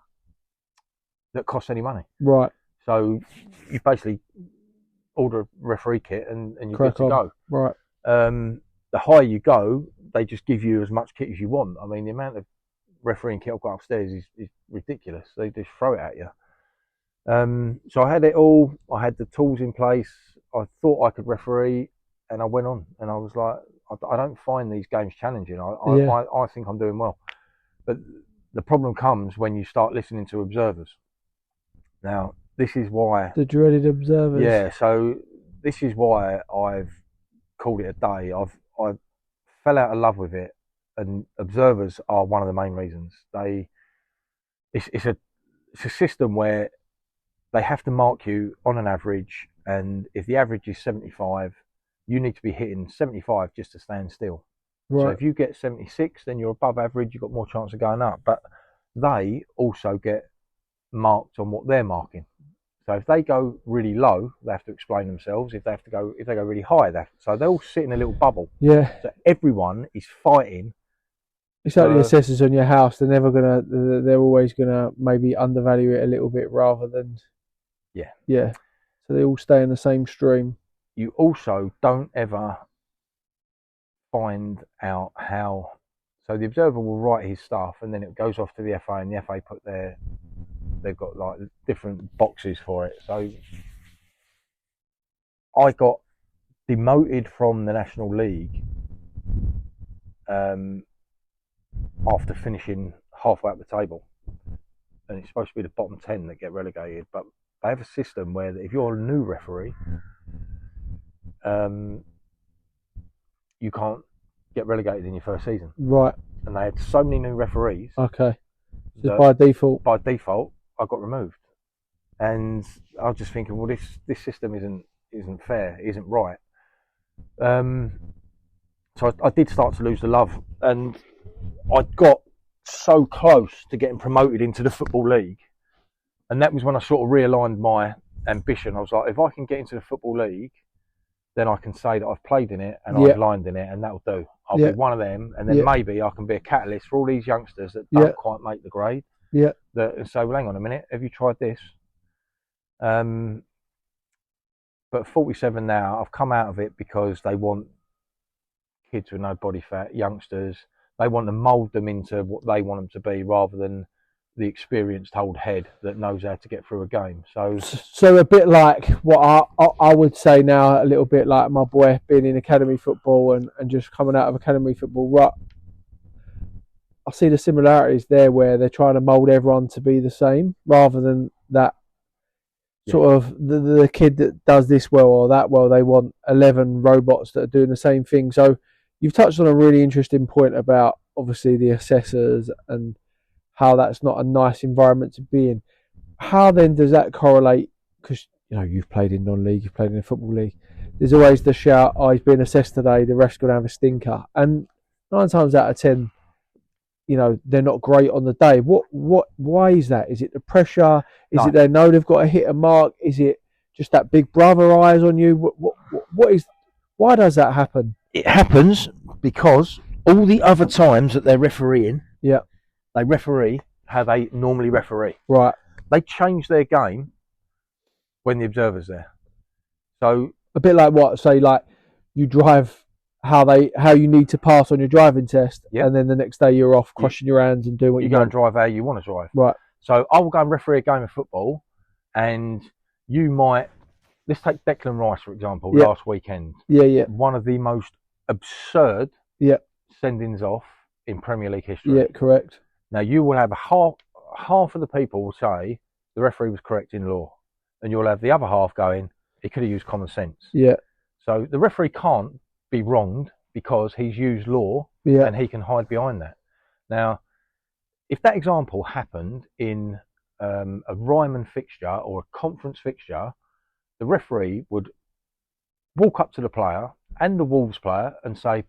S2: costs any money.
S1: Right.
S2: So you basically order a referee kit and you're
S1: Crack
S2: good to
S1: on.
S2: go.
S1: Right.
S2: The higher you go, they just give you as much kit as you want. I mean, the amount of refereeing kit I've got upstairs is ridiculous. They just throw it at you. So I had it all. I had the tools in place. I thought I could referee, and I went on. And I was like, I don't find these games challenging. I think I'm doing well. But the problem comes when you start listening to observers. Now, this is why...
S1: The dreaded observers.
S2: Yeah, so this is why I've called it a day. I fell out of love with it, and observers are one of the main reasons. It's a system where they have to mark you on an average, and if the average is 75, you need to be hitting 75 just to stand still. Right. So if you get 76, then you're above average, you've got more chance of going up. But they also get marked on what they're marking. So if they go really low, they have to explain themselves. If they go really high, so they all sit in a little bubble.
S1: Yeah.
S2: So everyone is fighting.
S1: It's like the assessors on your house. They're always gonna maybe undervalue it a little bit rather than.
S2: Yeah.
S1: Yeah. So they all stay in the same stream.
S2: You also don't ever find out how. So the observer will write his stuff, and then it goes off to the FA, and the FA they've got like different boxes for it. So I got demoted from the National League after finishing halfway up the table, and it's supposed to be the bottom 10 that get relegated. But they have a system where if you're a new referee, you can't get relegated in your first season.
S1: Right.
S2: And they had so many new referees.
S1: Okay. Just by default.
S2: By default, I got removed, and I was just thinking, well, this system isn't fair, it isn't right. So I did start to lose the love, and I got so close to getting promoted into the Football League, and that was when I sort of realigned my ambition. I was like, if I can get into the Football League, then I can say that I've played in it and I've lined in it, and that'll do. I'll be one of them, and then maybe I can be a catalyst for all these youngsters that don't quite make the grade.
S1: Yeah.
S2: And so, well, hang on a minute, have you tried this? But 47 now, I've come out of it because they want kids with no body fat, youngsters. They want to mould them into what they want them to be, rather than the experienced old head that knows how to get through a game. So
S1: a bit like what I would say now, a little bit like my boy being in academy football and just coming out of academy football. Right, I see the similarities there where they're trying to mould everyone to be the same, rather than that sort of the kid that does this well or that well. They want 11 robots that are doing the same thing. So you've touched on a really interesting point about obviously the assessors and how that's not a nice environment to be in. How then does that correlate? Because you've played in non-league, you've played in a football league. There's always the shout, "Oh, he's been assessed today. The ref's going to have a stinker." And 9 times out of 10, they're not great on the day. Why is that? Is it the pressure? Is it they know they've got to hit a mark? Is it just that big brother eyes on you? Why does that happen?
S2: It happens because all the other times that they're refereeing, they referee how they normally referee.
S1: Right.
S2: They change their game when the observer's there. So
S1: a bit like what? Say like you drive how you need to pass on your driving test, and then the next day you're off crossing your hands and doing what you
S2: go and drive how you want to drive.
S1: Right.
S2: So I will go and referee a game of football, and you might. Let's take Declan Rice for example. Last weekend. Yeah. One of the most absurd sendings off in Premier League history.
S1: Yeah, correct.
S2: Now you will have half of the people will say the referee was correct in law, and you'll have the other half going, he could have used common sense.
S1: Yeah.
S2: So the referee can't be wronged because he's used law,
S1: Yeah.
S2: and he can hide behind that. Now, if that example happened in a Ryman fixture or a conference fixture, the referee would walk up to the player and the Wolves player and say,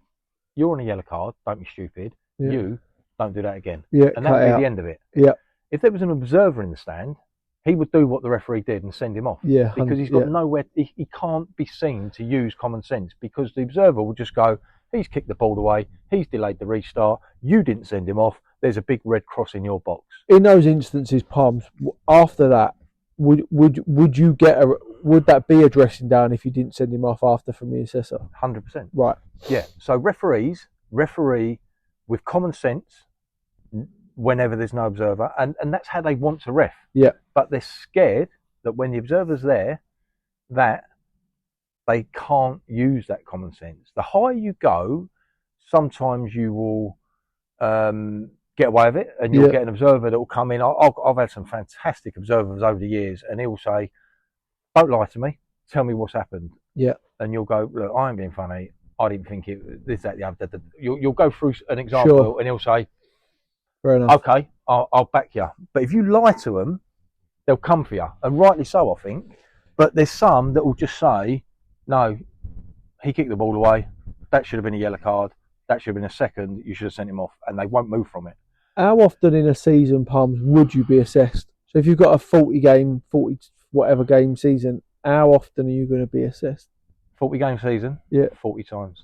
S2: "You're on a yellow card. Don't be stupid.
S1: Yeah.
S2: You don't do that again."
S1: Yeah.
S2: And that would be the end of it.
S1: Yeah.
S2: If there was an observer in the stand, he would do what the referee did and send him off.
S1: Yeah.
S2: Because he's got nowhere. He can't be seen to use common sense, because the observer will just go, "He's kicked the ball away. He's delayed the restart. You didn't send him off. There's a big red cross in your box."
S1: In those instances, Palms, after that, would you get would that be a dressing down if you didn't send him off after from the assessor?
S2: 100%.
S1: Right.
S2: Yeah. So referees referee with common sense whenever there's no observer, and that's how they want to ref.
S1: Yeah.
S2: But they're scared that when the observer's there, that they can't use that common sense. The higher you go, sometimes you will get away with it, and you'll get an observer that will come in. I've had some fantastic observers over the years, and he'll say, "Don't lie to me. Tell me what's happened."
S1: Yeah.
S2: And you'll go, "Look, I ain't being funny. I didn't think it. This, that, the other." You'll go through an example, and he'll say,
S1: "Fair enough.
S2: Okay, I'll back you." But if you lie to them, they'll come for you, and rightly so, I think. But there's some that will just say, "No, he kicked the ball away. That should have been a yellow card. That should have been a second. You should have sent him off," and they won't move from it.
S1: How often in a season, Palms, would you be assessed? So if you've got a 40 whatever game season, how often are you going to be assessed?
S2: 40 game season?
S1: Yeah.
S2: 40 times.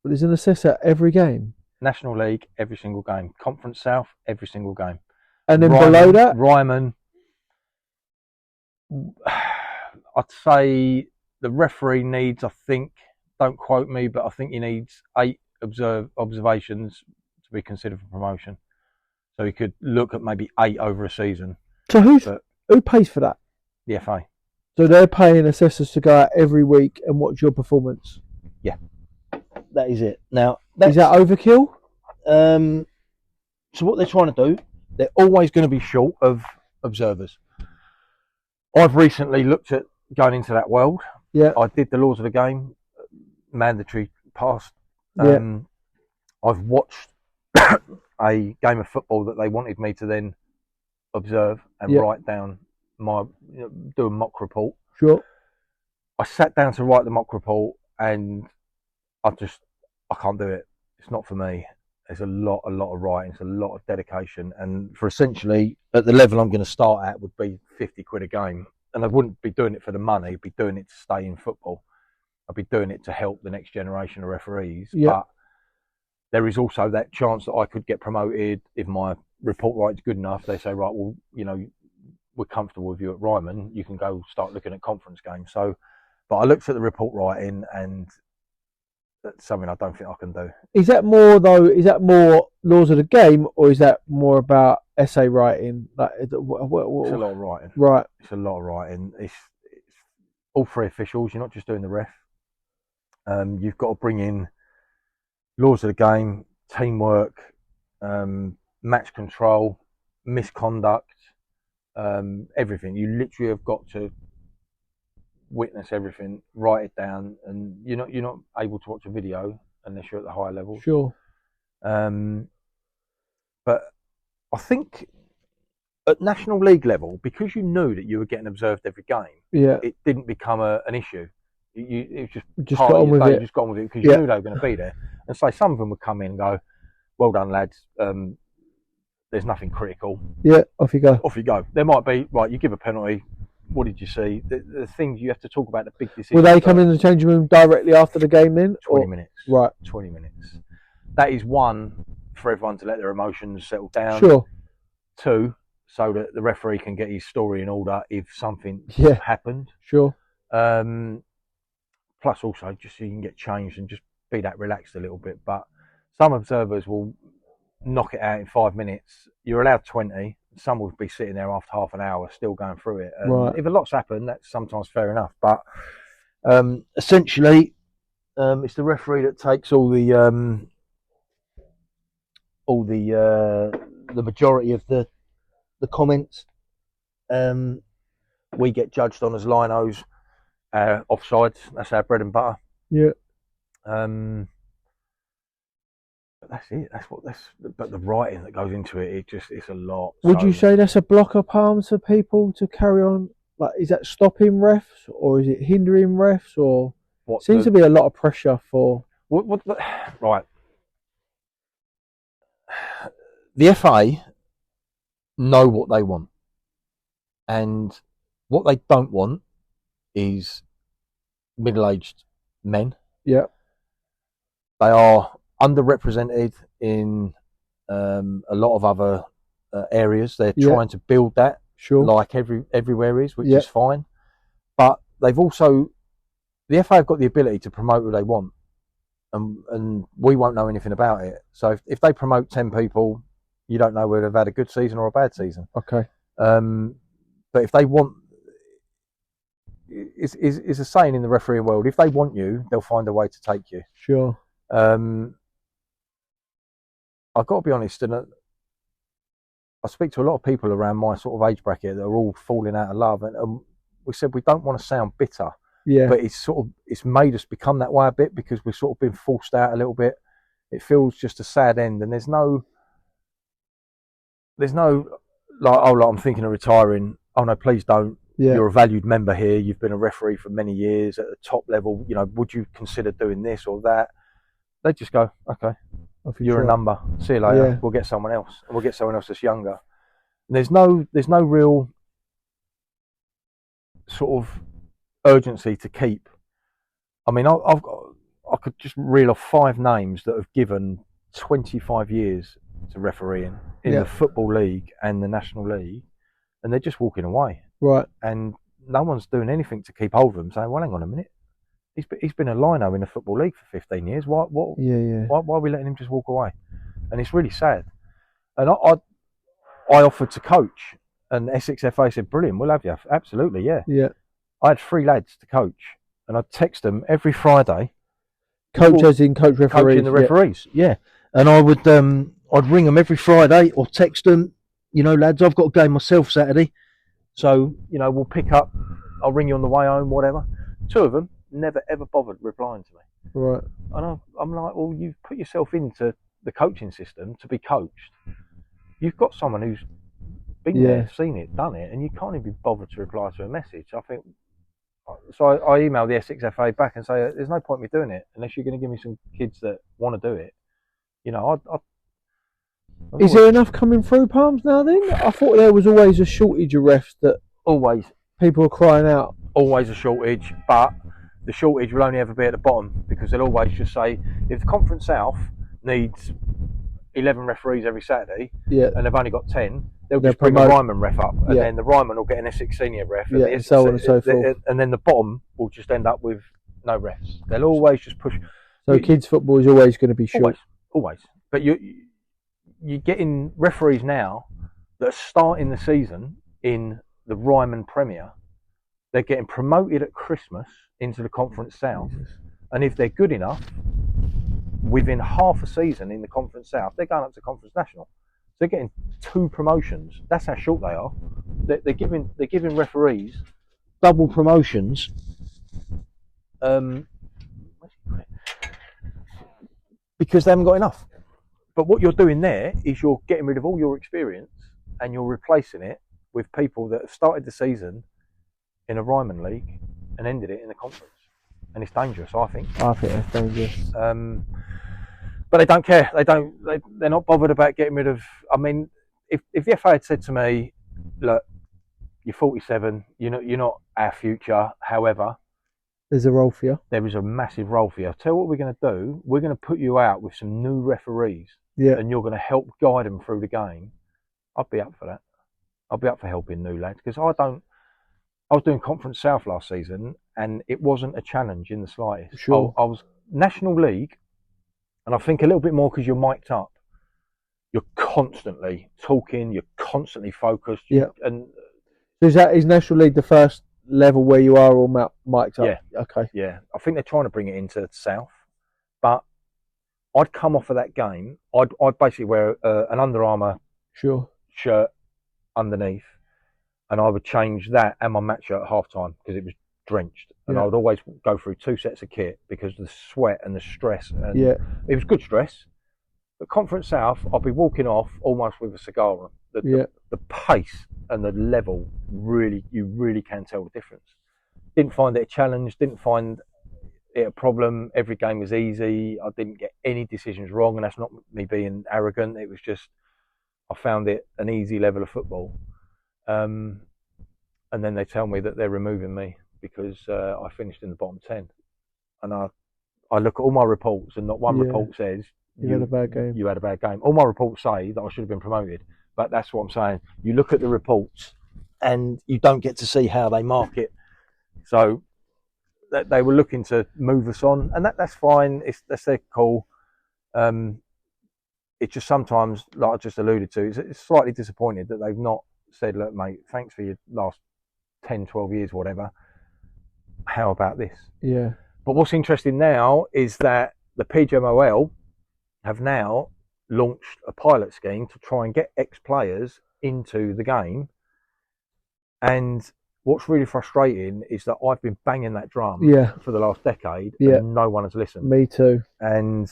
S1: But there's an assessor every game?
S2: National League, every single game. Conference South, every single game.
S1: And then below that?
S2: Ryman, I'd say the referee needs, I think, don't quote me, but I think he needs 8 observations to be considered for promotion. So he could look at maybe 8 over a season.
S1: So who pays for that?
S2: The FA.
S1: So they're paying assessors to go out every week and watch your performance?
S2: Yeah. That is it. Now,
S1: is that overkill?
S2: So what they're trying to do, they're always going to be short of observers. I've recently looked at going into that world.
S1: Yeah.
S2: I did the laws of the game, mandatory pass. I've watched a game of football that they wanted me to then observe and write down do a mock report.
S1: Sure.
S2: I sat down to write the mock report, and I can't do it. It's not for me. It's a lot of writing. It's a lot of dedication, and for essentially at the level I'm going to start at would be 50 quid a game, and I wouldn't be doing it for the money. I'd be doing it to stay in football. I'd be doing it to help the next generation of referees.
S1: Yeah.
S2: But there is also that chance that I could get promoted if my report writing's good enough. They say, right, well, we're comfortable with you at Ryman. You can go start looking at conference games. So, but I looked at the report writing, and that's something I don't think I can do. Is that more
S1: laws of the game, or is that more about essay writing? It's a
S2: lot of writing.
S1: Right.
S2: It's a lot of writing. It's all 3 officials. You're not just doing the ref. You've got to bring in laws of the game, teamwork, match control, misconduct, everything. You literally have got to witness everything, write it down, and you're not able to watch a video unless you're at the higher level.
S1: Sure.
S2: But I think at National League level, because you knew that you were getting observed every game, it didn't become an issue. It was just
S1: got on with it.
S2: You just got on with it because you knew they were going to be there. And so some of them would come in and go, "Well done, lads. There's nothing critical."
S1: Yeah, off you go.
S2: Off you go. There might be, right, you give a penalty. What did you see? The things you have to talk about, the big decisions.
S1: Will they come in the changing room directly after the game then?
S2: 20 minutes.
S1: Right.
S2: 20 minutes. That is 1, for everyone to let their emotions settle down.
S1: Sure.
S2: 2, so that the referee can get his story in order if something happened.
S1: Sure.
S2: Plus also just so you can get changed and just be that relaxed a little bit. But some observers will knock it out in 5 minutes. You're allowed 20. Some will be sitting there after half an hour still going through it.
S1: Right.
S2: If a lot's happened, that's sometimes fair enough. But essentially, it's the referee that takes all the majority of the the comments. We get judged on as linos, offsides. That's our bread and butter.
S1: Yeah.
S2: But that's it. But the writing that goes into it, it's a lot.
S1: Would you say that's a blocker, Palms, for people to carry on? Like, is that stopping refs, or is it hindering refs, or seems to be a lot of pressure for?
S2: Right. The FA know what they want, and what they don't want is middle-aged men.
S1: Yeah.
S2: They are underrepresented in a lot of other areas. They're trying to build that, like everywhere is, which is fine. But they've also, the FA have got the ability to promote who they want, and we won't know anything about it. So if they promote 10 people, you don't know whether they've had a good season or a bad season.
S1: Okay.
S2: But if they want, it's a saying in the refereeing world, if they want you, they'll find a way to take you.
S1: Sure.
S2: I've got to be honest, and I speak to a lot of people around my sort of age bracket that are all falling out of love, and we said we don't want to sound bitter, but it's made us become that way a bit because we've sort of been forced out a little bit. It feels just a sad end, and there's no like, oh, like, I'm thinking of retiring. Oh no, please don't. You're a valued member here. You've been a referee for many years at the top level. You know, would you consider doing this or that? They just go, okay, you're a number. See you later. We'll get someone else. We'll get someone else that's younger. And there's no real sort of urgency to keep. I mean, I could just reel off 5 names that have given 25 years to refereeing in the Football League and the National League, and they're just walking away.
S1: Right.
S2: And no one's doing anything to keep hold of them, saying, well, hang on a minute. He's been a lino in the Football League for 15 years. Why are we letting him just walk away? And it's really sad. And I offered to coach, and Essex FA said, brilliant, we'll have you. Absolutely, yeah. I had 3 lads to coach, and I'd text them every Friday.
S1: Coach as in coach referees?
S2: Coaching the referees, And I would, I'd ring them every Friday or text them, you know, lads, I've got a game myself Saturday. So, you know, we'll pick up, I'll ring you on the way home, whatever. 2 of them never ever bothered replying to me.
S1: Right.
S2: And I'm like, well, you've put yourself into the coaching system to be coached. You've got someone who's been there, seen it, done it, and you can't even be bothered to reply to a message. I think, so I emailed the Essex FA back and say, there's no point in me doing it unless you're going to give me some kids that want to do it. You know,
S1: is there enough coming through, Palms, now then? I thought there was always a shortage of refs, that
S2: always
S1: people are crying out.
S2: Always a shortage, but the shortage will only ever be at the bottom, because they'll always just say, if the Conference South needs 11 referees every Saturday, and they've only got 10, they'll just bring a Ryman ref up, and then the Ryman will get an Essex senior ref, and
S1: so on and so forth.
S2: And then the bottom will just end up with no refs. They'll always just push.
S1: So kids' football is always going to be short.
S2: Always. But you're getting referees now that are starting the season in the Ryman Premier. They're getting promoted at Christmas into the Conference South, and if they're good enough, within half a season in the Conference South, they're going up to Conference National. So they're getting 2 promotions. That's how short they are. They're giving referees double promotions. Because they haven't got enough. But what you're doing there is you're getting rid of all your experience and you're replacing it with people that have started the season in a Ryman League and ended it in a conference. And it's dangerous, I think.
S1: I think that's dangerous.
S2: But they don't care. They're not bothered about getting rid of. I mean, if the FA had said to me, look, you're 47, you're not our future. However,
S1: there's a role for you.
S2: There is a massive role for you. I'll tell you what we're going to do. We're going to put you out with some new referees, and you're going to help guide them through the game. I'd be up for that. I'd be up for helping new lads, because I was doing Conference South last season, and it wasn't a challenge in the slightest.
S1: Sure.
S2: I was National League, and I think a little bit more because you're mic'd up. You're constantly talking. You're constantly focused. And
S1: so is National League the first level where you are all mic'd up?
S2: Yeah.
S1: Okay.
S2: Yeah. I think they're trying to bring it into South, but I'd come off of that game. I'd basically wear an Under Armour shirt, underneath, and I would change that and my match shirt at half time because it was drenched. And
S1: Yeah.
S2: I would always go through 2 sets of kit because of the sweat and the stress. And
S1: Yeah.
S2: it was good stress. But Conference South, I'd be walking off almost with a cigar on. The pace and the level, you really can tell the difference. Didn't find it a challenge, didn't find it a problem. Every game was easy. I didn't get any decisions wrong, and that's not me being arrogant. It was just, I found it an easy level of football. And then they tell me that they're removing me because I finished in the bottom 10. And I look at all my reports, and not one report says
S1: you had a bad game.
S2: You had a bad game. All my reports say that I should have been promoted. But that's what I'm saying. You look at the reports and you don't get to see how they mark it. So they were looking to move us on, and that's fine. That's their call. It's just sometimes, like I just alluded to, it's slightly disappointed that they've not said, look, mate, thanks for your last 10, 12 years, whatever. How about this?
S1: Yeah.
S2: But what's interesting now is that the PGMOL have now launched a pilot scheme to try and get ex-players into the game. And what's really frustrating is that I've been banging that drum for the last decade and no one has listened.
S1: Me too.
S2: And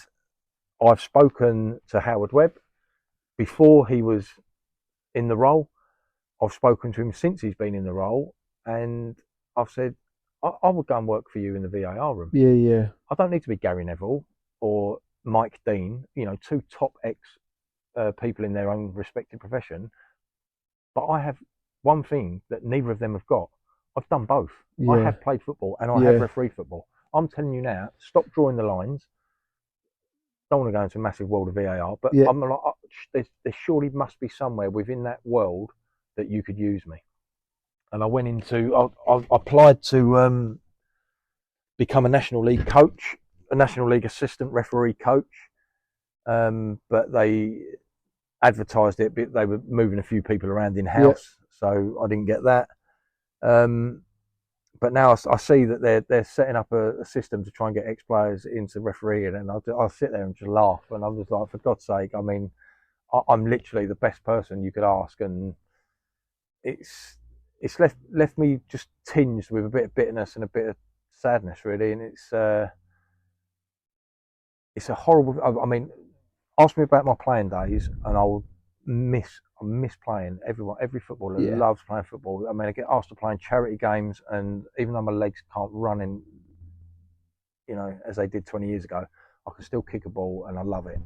S2: I've spoken to Howard Webb before he was in the role. I've spoken to him since he's been in the role, and I've said, I would go and work for you in the VAR room.
S1: Yeah.
S2: I don't need to be Gary Neville or Mike Dean, 2 top people in their own respective profession. But I have one thing that neither of them have got. I've done both. I have played football and I have refereed football. I'm telling you now, stop drawing the lines. Don't want to go into a massive world of VAR, but I'm like, there surely must be somewhere within that world that you could use me. And I went into, I applied to become a National League coach, a National League assistant referee coach, but they advertised it, but they were moving a few people around in-house, so I didn't get that. But now I see that they're setting up a system to try and get ex-players into refereeing, and I'll sit there and just laugh, and I'm just like, for God's sake, I mean, I'm literally the best person you could ask, and it's left me just tinged with a bit of bitterness and a bit of sadness, really, and it's a horrible. I mean, ask me about my playing days, and I miss playing. Every footballer loves playing football. I mean, I get asked to play in charity games, and even though my legs can't run in, as they did 20 years ago, I can still kick a ball, and I love it.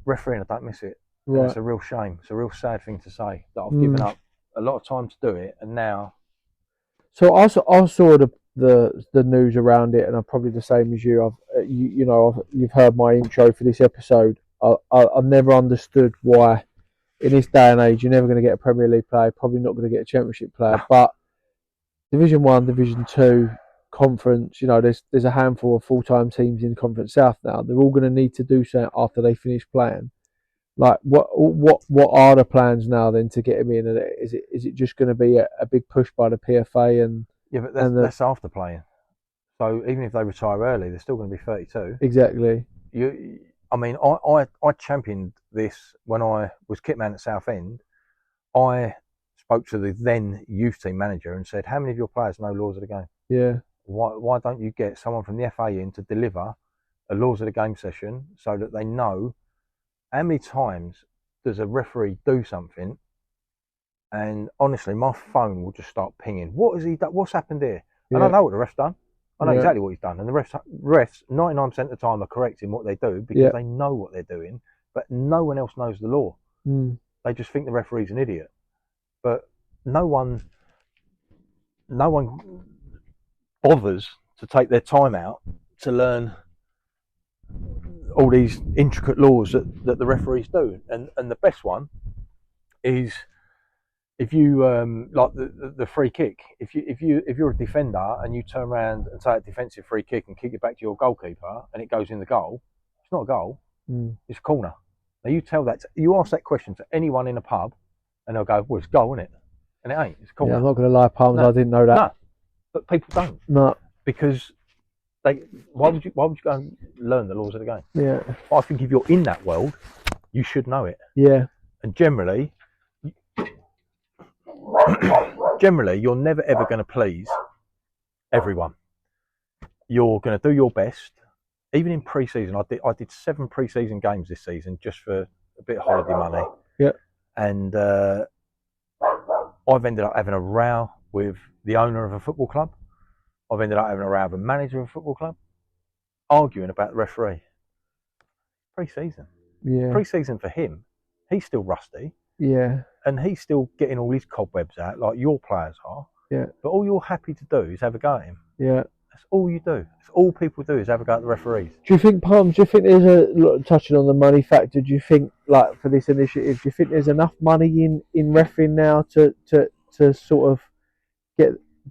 S2: Refereeing, I don't miss it. Right. It's a real shame. It's a real sad thing to say that I've given up a lot of time to do it, and now.
S1: So I saw the news around it, and I'm probably the same as you. You've heard my intro for this episode. I've never understood why, in this day and age, you're never going to get a Premier League player, probably not going to get a Championship player, but Division 1, Division 2, Conference, there's a handful of full-time teams in Conference South now. They're all going to need to do something after they finish playing. Like, what are the plans now then to get him in? And is it just going to be a big push by the PFA and
S2: but that's after playing. So even if they retire early, they're still going to be 32.
S1: Exactly.
S2: I mean, I championed this when I was kitman at Southend. I spoke to the then youth team manager and said, how many of your players know laws of the game?
S1: Yeah.
S2: Why don't you get someone from the FA in to deliver a laws of the game session so that they know how many times does a referee do something? And honestly, my phone will just start pinging. What has he done? What's happened here? And I know what the ref's done. I know exactly what he's done. And the refs 99% of the time are correcting what they do because they know what they're doing, but no one else knows the law. They just think the referee's an idiot. But no one bothers to take their time out to learn all these intricate laws that the referees do. And the best one is if you like the free kick. If you're a defender and you turn around and take a defensive free kick and kick it back to your goalkeeper and it goes in the goal, it's not a goal. It's a corner. Now you ask that question to anyone in a pub, and they'll go, "Well, it's a goal, isn't it?" And it ain't. It's a corner.
S1: Yeah, I'm not going to lie, Palms. I didn't know that.
S2: No, but people don't.
S1: No,
S2: because why would you go and learn the laws of the game?
S1: Yeah.
S2: I think if you're in that world, you should know it.
S1: Yeah.
S2: And generally, generally, you're never ever going to please everyone. You're going to do your best. Even in pre-season, I did 7 pre-season games this season just for a bit of holiday money.
S1: Yeah.
S2: And I've ended up having a row with the owner of a football club. I've ended up having a row with a manager of a football club, arguing about the referee. Pre-season.
S1: Yeah.
S2: Pre-season for him, he's still rusty.
S1: Yeah.
S2: And he's still getting all his cobwebs out like your players are.
S1: Yeah.
S2: But all you're happy to do is have a go at him.
S1: Yeah.
S2: That's all you do. That's all people do is have a go at the referees.
S1: Do you think, Palms, do you think there's touching on the money factor, do you think, like, for this initiative, do you think there's enough money in refereeing now to sort of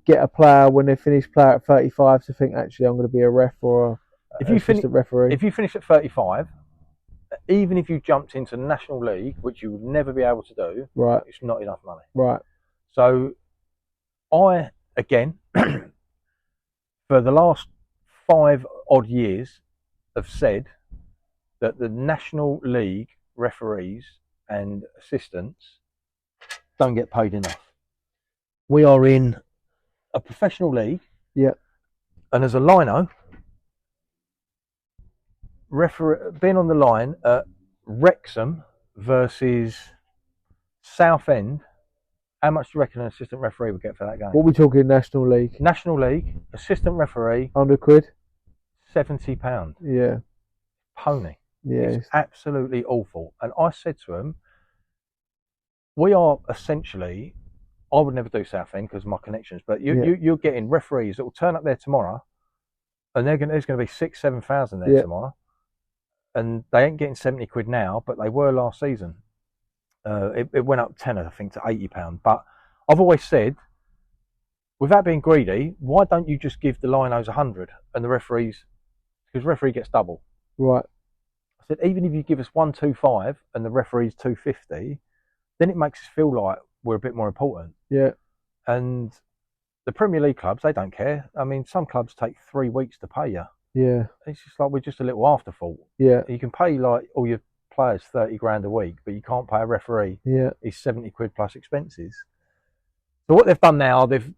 S1: get a player, when they finish player at 35, to think, actually, I'm going to be a ref or an assistant referee?
S2: If you finish at 35, even if you jumped into the National League, which you would never be able to do,
S1: right,
S2: it's not enough money.
S1: Right.
S2: So I, again, for the last 5 odd years, have said that the National League referees and assistants don't get paid enough. We are in a professional league.
S1: Yeah.
S2: And as a lino, being on the line at Wrexham versus Southend, how much do you reckon an assistant referee would get for that game?
S1: What are we talking, National League?
S2: National League, assistant referee,
S1: £100.
S2: £70.
S1: Yeah.
S2: Pony.
S1: Yeah.
S2: It's absolutely awful. And I said to him, we are essentially, I would never do Southend because of my connections, but you're getting referees that will turn up there tomorrow, and there's going to be 6,000-7,000 there tomorrow, and they ain't getting £70 now, but they were last season. It went up tenner, I think, to £80. But I've always said, without being greedy, why don't you just give the linos 100 and the referees, because referee gets double.
S1: Right.
S2: I said, even if you give us 125 and the referee's 250, then it makes us feel like we're a bit more important.
S1: Yeah.
S2: And the Premier League clubs, they don't care. I mean, some clubs take 3 weeks to pay you.
S1: Yeah.
S2: It's just like we're just a little afterthought.
S1: Yeah.
S2: You can pay like all your players 30 grand a week, but you can't pay a referee.
S1: Yeah.
S2: He's £70 plus expenses. So what they've done now, they've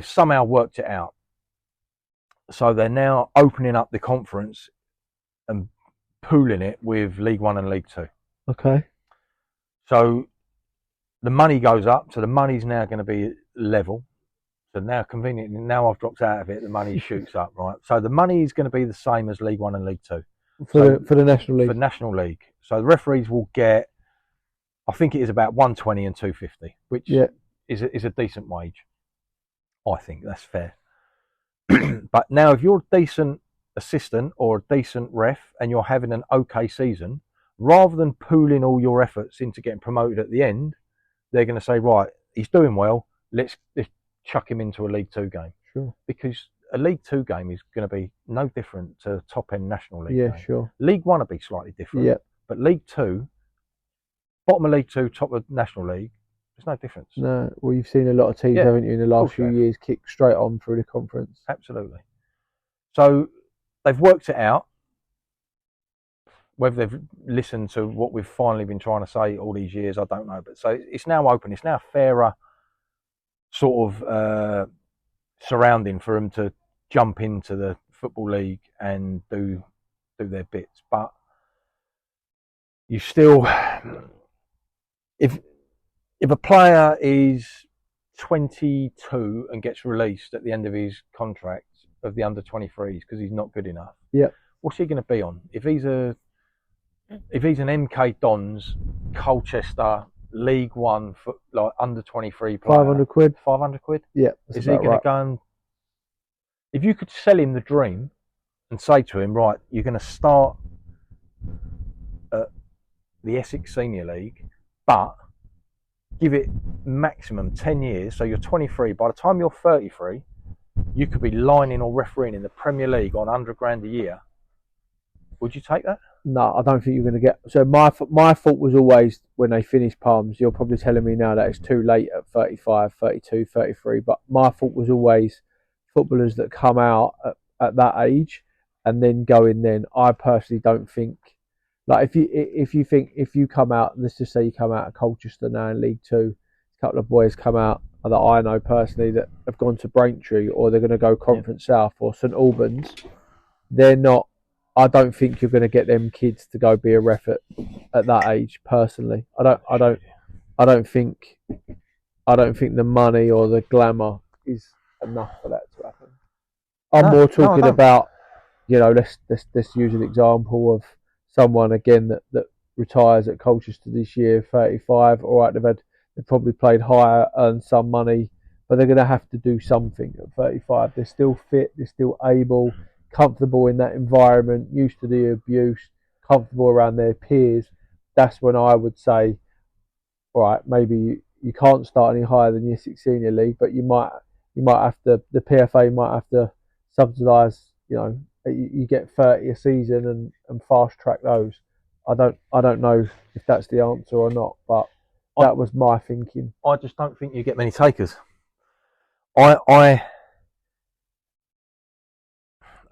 S2: somehow worked it out. So they're now opening up the conference and pooling it with League One and League Two.
S1: Okay.
S2: So the money goes up. So the money's now going to be level. So now, conveniently, now I've dropped out of it, the money shoots up, right? So the money is going to be the same as League One and League Two.
S1: For the National League?
S2: For National League. So the referees will get, I think it is about 120 and 250, which is a decent wage. I think that's fair. But now if you're a decent assistant or a decent ref and you're having an okay season, rather than pooling all your efforts into getting promoted at the end, they're going to say, right, he's doing well, let's chuck him into a League Two game.
S1: Sure. Because
S2: a League Two game is going to be no different to a top-end National League game.
S1: Sure.
S2: League One will be slightly different.
S1: Yeah.
S2: But League Two, bottom of League Two, top of National League, there's no difference.
S1: No. Well, you've seen a lot of teams, haven't you, in the last few years kick straight on through the conference.
S2: Absolutely. So they've worked it out. Whether they've listened to what we've finally been trying to say all these years, I don't know. But so it's now open. It's now fairer sort of surrounding for them to jump into the Football League and do their bits. But you still, if a player is 22 and gets released at the end of his contract of the under 23s because he's not good enough, what's he going to be on? If he's an MK Dons, Colchester, League One, like under 23 player,
S1: £500.
S2: £500?
S1: Yeah.
S2: Is he going to go and... If you could sell him the dream and say to him, right, you're going to start at the Essex Senior League, but give it maximum 10 years, so you're 23. By the time you're 33, you could be lining or refereeing in the Premier League on 100 grand a year. Would you take that?
S1: No, I don't think you're going to get... So my thought was always, when they finish Palms, you're probably telling me now that it's too late at 35, 32, 33, but my thought was always footballers that come out at that age and then go in then. I personally don't think... Like, if you come out, let's just say you come out of Colchester now in League Two, a couple of boys come out that I know personally that have gone to Braintree, or they're going to go Conference South or St Albans. They're not. I don't think you're going to get them kids to go be a ref at that age. Personally, I don't think the money or the glamour is enough for that to happen. I'm more talking about, let's use an example of someone again that retires at Colchester this year, 35. All right, they've probably played higher, earned some money, but they're going to have to do something at 35. They're still fit, they're still able, comfortable in that environment, used to the abuse, comfortable around their peers. That's when I would say, all right, maybe you can't start any higher than your 16 senior league, but you might have to. The PFA might have to subsidise. You get 30 a season and fast track those. I don't know if that's the answer or not, but that was my thinking.
S2: I just don't think you get many takers. I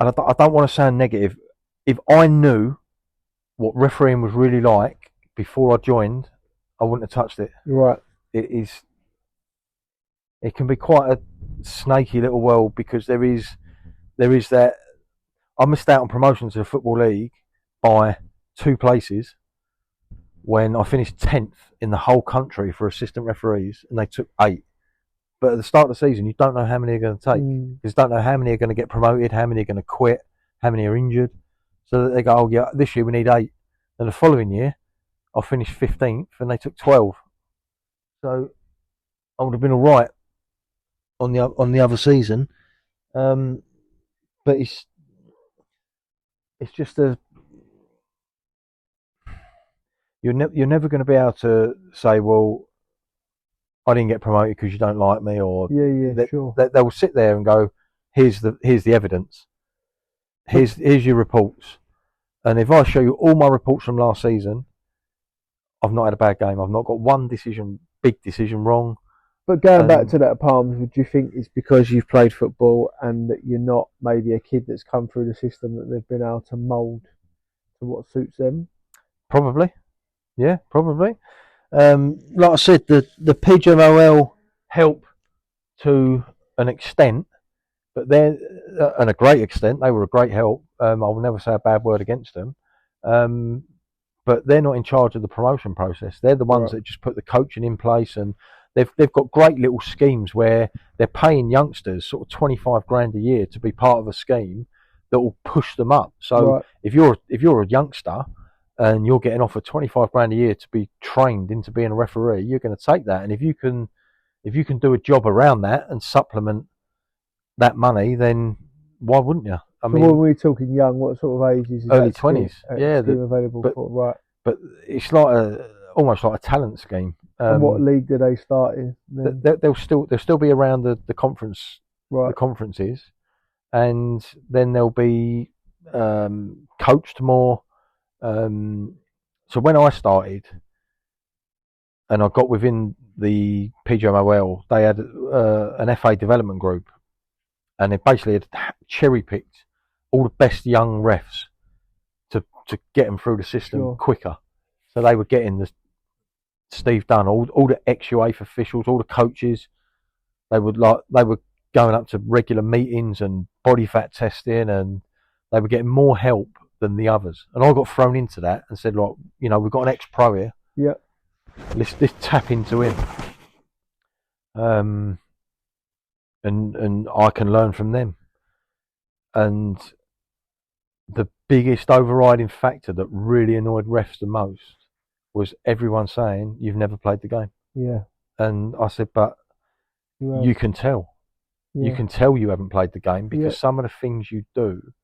S2: don't want to sound negative. If I knew what refereeing was really like before I joined, I wouldn't have touched it.
S1: Right.
S2: It can be quite a snaky little world, because there is that. I missed out on promotion to the Football League by 2 places when I finished 10th in the whole country for assistant referees, and they took 8. But at the start of the season, you don't know how many are going to take. You just don't know how many are going to get promoted, how many are going to quit, how many are injured. So that they go, oh yeah, this year we need 8. And the following year, I finished 15th, and they took 12. So I would have been all right on the other season. But it's just you're never going to be able to say, well, I didn't get promoted because you don't like me, or
S1: sure.
S2: They will sit there and go, here's the evidence, here's your reports, and if I show you all my reports from last season, I've not had a bad game. I've not got one big decision wrong.
S1: But going back to that at Palms, would you think it's because you've played football and that you're not maybe a kid that's come through the system that they've been able to mould to what suits them?
S2: Probably. Yeah, probably. Like I said, the PGMOL help to an extent, but they're and a great extent. They were a great help. I will never say a bad word against them. But they're not in charge of the promotion process. They're the ones that just put the coaching in place, and they've got great little schemes where they're paying youngsters sort of 25 grand a year to be part of a scheme that will push them up. So if you're a youngster and you're getting offered 25 grand a year to be trained into being a referee, you're going to take that. And if you can do a job around that and supplement that money, then why wouldn't you? I mean,
S1: when we're talking young, what sort of ages is
S2: early
S1: that
S2: 20s?
S1: scheme available for? Right.
S2: But it's like almost like a talent scheme.
S1: And what league do they start in?
S2: They'll still be around the conference,
S1: the
S2: conferences, and then they'll be coached more. So when I started, and I got within the PGMOL, they had an FA development group, and they basically had cherry picked all the best young refs to get them through the system quicker. So they were getting the Steve Dunn, all the ex-UEFA officials, all the coaches. They were going up to regular meetings and body fat testing, and they were getting more help than the others. And I got thrown into that and said, look, we've got an ex-pro here.
S1: Yeah.
S2: Let's tap into him. And I can learn from them. And the biggest overriding factor that really annoyed refs the most was everyone saying, you've never played the game.
S1: Yeah.
S2: And I said, but you can tell. Yeah. You can tell you haven't played the game, because some of the things you do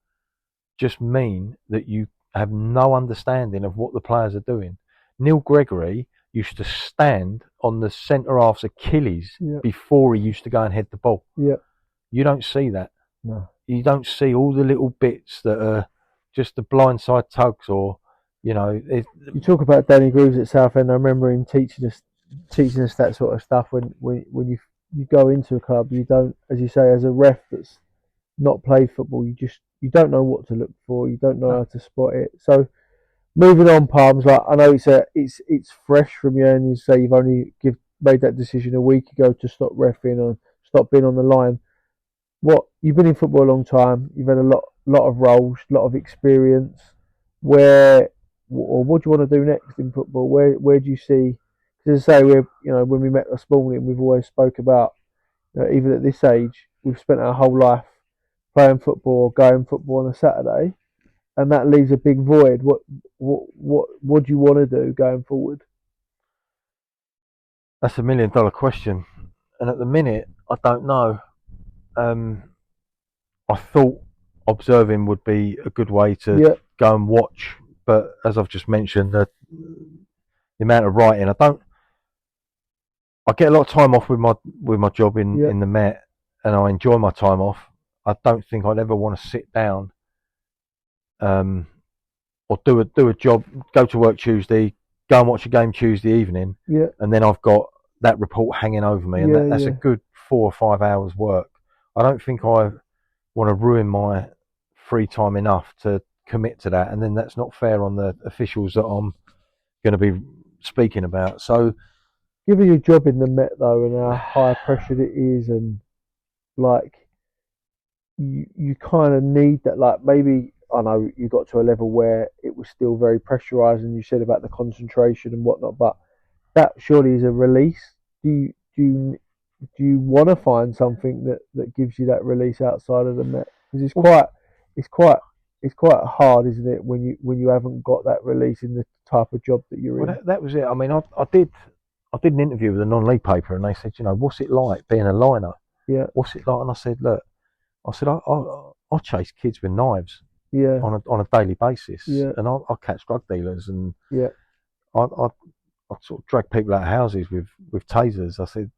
S2: just mean that you have no understanding of what the players are doing. Neil Gregory used to stand on the centre half's Achilles before he used to go and head the ball.
S1: Yeah.
S2: You don't see that.
S1: No.
S2: You don't see all the little bits that are just the blindside tugs, or you talk
S1: about Danny Grooves at Southend. I remember him teaching us that sort of stuff. When you go into a club, you don't, as you say, as a ref that's not played football, you don't know what to look for. You don't know how to spot it. So moving on, Palms. Like, I know it's fresh from you, and you say you've only made that decision a week ago to stop reffing or stop being on the line. What you've been in football a long time. You've had a lot of roles, a lot of experience. Where or what do you want to do next in football? Where do you see? Because as I say, when we met this morning, we've always spoke about even at this age, we've spent our whole life playing football or going football on a Saturday, and that leaves a big void. What do you want to do going forward?
S2: That's $1 million question, and at the minute, I don't know. I thought observing would be a good way to
S1: Yeah,
S2: go and watch, but as I've just mentioned, the amount of writing, I get a lot of time off with my job
S1: yeah,
S2: in the Met, and I enjoy my time off. I don't think I'd ever want to sit down, or do a job, go to work Tuesday, go and watch a game Tuesday evening,
S1: yeah,
S2: and then I've got that report hanging over me, and
S1: yeah,
S2: that's a
S1: yeah.
S2: good 4 or 5 hours work. I don't think I want to ruin my free time enough to commit to that, and then that's not fair on the officials that I'm going to be speaking about. So,
S1: Given your job in the Met though, and how high pressured it is, and like you kind of need that. Like maybe I know you got to a level where it was still very pressurized, and you said about the concentration and whatnot, but that surely is a release. Do you want to find something that gives you that release outside of the Met? Because it's quite it's quite hard, isn't it, when you haven't got that release in the type of job that you're
S2: well,
S1: in?
S2: that was it. I mean, I did an interview with a non-league paper, and they said, what's it like being a liner?
S1: Yeah,
S2: What's it like? And I said, look, I chase kids with knives
S1: yeah,
S2: on a daily basis,
S1: yeah,
S2: and I catch drug dealers, and
S1: yeah,
S2: I sort of drag people out of houses with tasers. I said,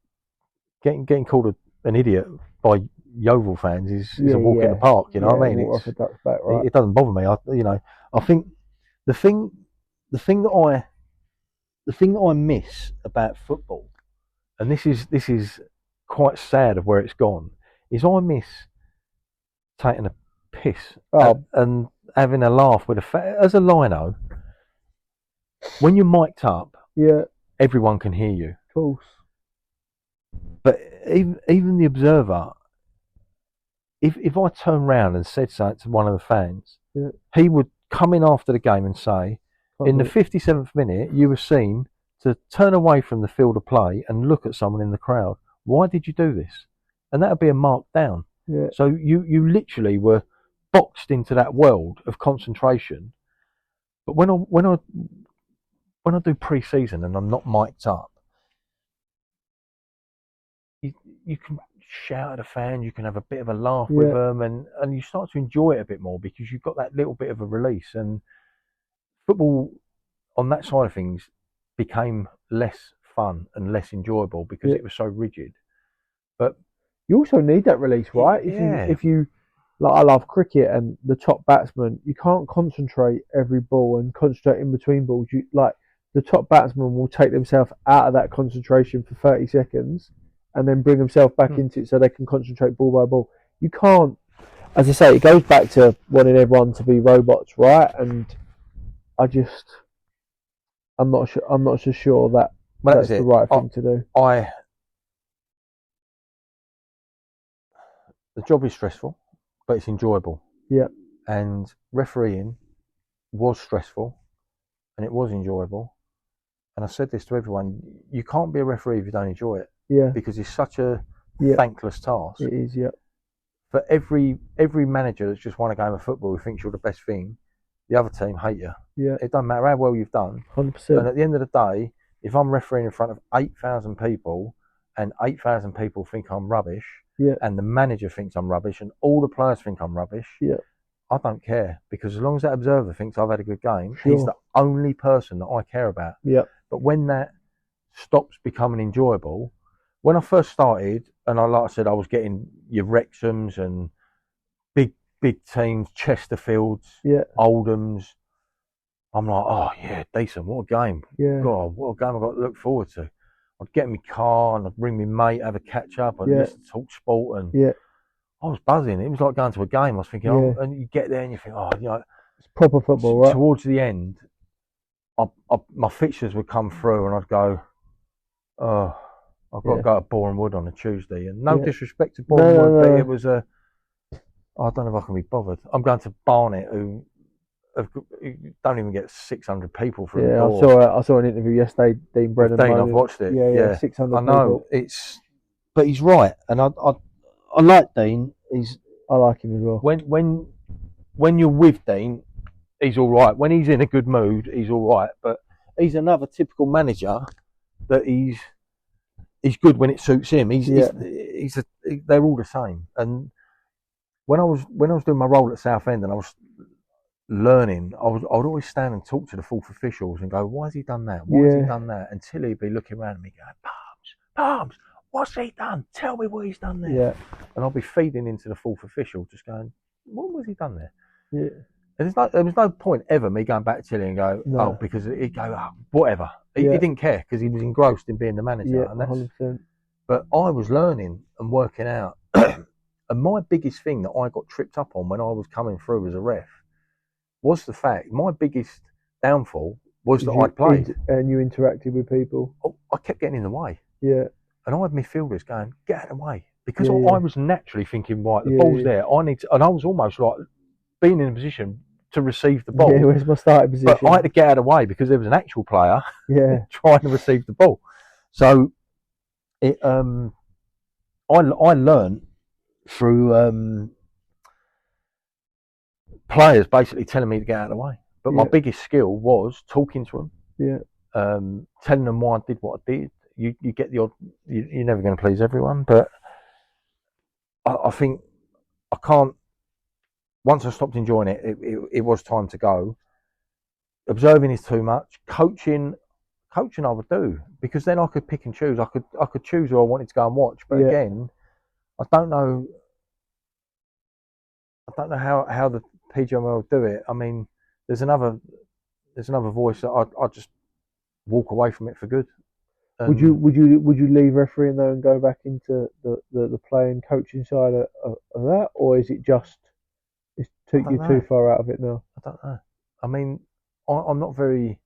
S2: getting called an idiot by Yeovil fans is
S1: yeah,
S2: a walk in the
S1: yeah,
S2: park. You know
S1: yeah.
S2: what I mean?
S1: Water off a duck's back, right?
S2: It doesn't bother me. I think the thing the thing that I miss about football, and this is quite sad of where it's gone, is I miss taking a piss
S1: Oh,
S2: and having a laugh with as a lino. When you're mic'd up,
S1: yeah,
S2: everyone can hear you,
S1: of course.
S2: but even the observer, if I turned round and said something to one of the fans,
S1: Yeah,
S2: he would come in after the game and say,
S1: can't
S2: in the
S1: do it.
S2: 57th minute, you were seen to turn away from the field of play and look at someone in the crowd. Why did you do this? And that would be a mark down.
S1: Yeah,
S2: So you literally were boxed into that world of concentration. But when I do pre-season and I'm not mic'd up, you can shout at a fan, you can have a bit of a laugh with
S1: yeah,
S2: them, and you start to enjoy it a bit more because you've got that little bit of a release. And football, on that side of things, became less fun and less enjoyable because
S1: yeah.
S2: it was so rigid. But
S1: You also need that release, right?
S2: yeah,
S1: If you like, I love cricket, and the top batsman, you can't concentrate every ball and concentrate in between balls. You like the top batsman will take themselves out of that concentration for 30 seconds and then bring themselves back into it so they can concentrate ball by ball. You can't, as I say, it goes back to wanting everyone to be robots, right? And I just, I'm not so sure that
S2: well, that's
S1: that's the
S2: it.
S1: right thing to do.
S2: I the job is stressful, but it's enjoyable.
S1: Yeah,
S2: And refereeing was stressful, and it was enjoyable. And I said this to everyone: you can't be a referee if you don't enjoy it,
S1: yeah,
S2: because it's such a
S1: yeah,
S2: thankless task.
S1: it is. Yeah,
S2: For every manager that's just won a game of football who thinks you're the best thing, the other team hate you.
S1: yeah,
S2: It doesn't matter how well you've done.
S1: 100%.
S2: And at the end of the day, if I'm refereeing in front of 8,000 people and 8,000 people think I'm rubbish,
S1: Yeah,
S2: and the manager thinks I'm rubbish, and all the players think I'm rubbish,
S1: yeah,
S2: I don't care, because as long as that observer thinks I've had a good game, he's the
S1: sure.
S2: only person that I care about.
S1: Yeah,
S2: But when that stops becoming enjoyable, when I first started, and like I said, I was getting your Wrexhams and big teams, Chesterfields,
S1: yeah,
S2: Oldhams. I'm like, oh yeah, decent. What a game!
S1: yeah,
S2: God, what a game I've got to look forward to. I'd get in my car and I'd bring my mate, have a catch up, and
S1: yeah,
S2: listen to talk sport, and
S1: yeah,
S2: I was buzzing. It was like going to a game. I was thinking,
S1: yeah.
S2: oh, and you get there and you think, oh,
S1: It's proper football, right?
S2: towards the end, my fixtures would come through, and I'd go, oh. I've got to go to Boreham Wood on a Tuesday, and no
S1: Yeah.
S2: disrespect to Boreham Wood,
S1: no.
S2: but it was a. I don't know if I can be bothered. I'm going to Barnet, who don't even get 600 people through the
S1: Yeah,
S2: door.
S1: I saw an interview yesterday, Dean Brennan.
S2: Dean, I've watched it.
S1: Yeah, 600
S2: I know
S1: people.
S2: but he's right, and I like Dean.
S1: I like him as well.
S2: When you're with Dean, he's all right. When he's in a good mood, he's all right. But he's another typical manager that he's good when it suits him. They're all the same. And when I was doing my role at Southend and I was learning, I would always stand and talk to the fourth officials and go, "Why has he done that? Why has he done that?" Until he'd be looking around at me going, "Palms, what's he done? Tell me what he's done there."
S1: Yeah.
S2: And I'll be feeding into the fourth official, just going, "What was he done there?"
S1: Yeah.
S2: And there was no point ever me going back to Tilly and go, "Oh," because he'd go, "Oh, whatever." He didn't care because he was engrossed in being the manager.
S1: Yeah,
S2: and that's,
S1: 100%.
S2: But I was learning and working out. And my biggest thing that I got tripped up on when I was coming through as a ref was the fact, my biggest downfall was that I'd played.
S1: And you interacted with people.
S2: I kept getting in the way.
S1: Yeah.
S2: And I had midfielders going, "Get out of the way." Because I was naturally thinking, right, the ball's there. I need to, and I was almost like being in a position to receive the ball.
S1: Yeah, where's my starting position?
S2: But I had to get out of the way because there was an actual player trying to receive the ball. So I learned through players basically telling me to get out of the way. But my biggest skill was talking to them.
S1: Yeah.
S2: Telling them why I did what I did. You get the odd. You're never going to please everyone, but I think I can't. Once I stopped enjoying it, it was time to go. Observing is too much. Coaching I would do, because then I could pick and choose. I could choose who I wanted to go and watch. But again, I don't know how the PGML do it. I mean, there's another voice that I just walk away from it for good.
S1: Would you leave refereeing though and go back into the playing coaching side of that, or is it just took you too far out of it now?
S2: I don't know. I mean, I'm not very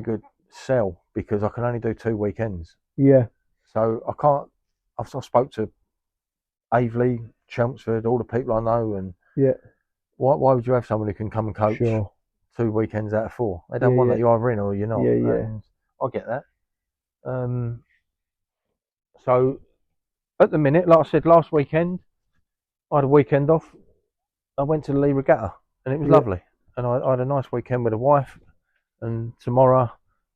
S2: good sell because I can only do 2 weekends.
S1: Yeah.
S2: So I can't. I spoke to Aveley, Chelmsford, all the people I know, and why would you have someone who can come and coach 2 weekends out of 4? They don't want that. You're either in or you're not. And I get that. So at the minute, like I said, last weekend I had a weekend off. I went to the Lee Regatta and it was lovely. And I had a nice weekend with the wife. And tomorrow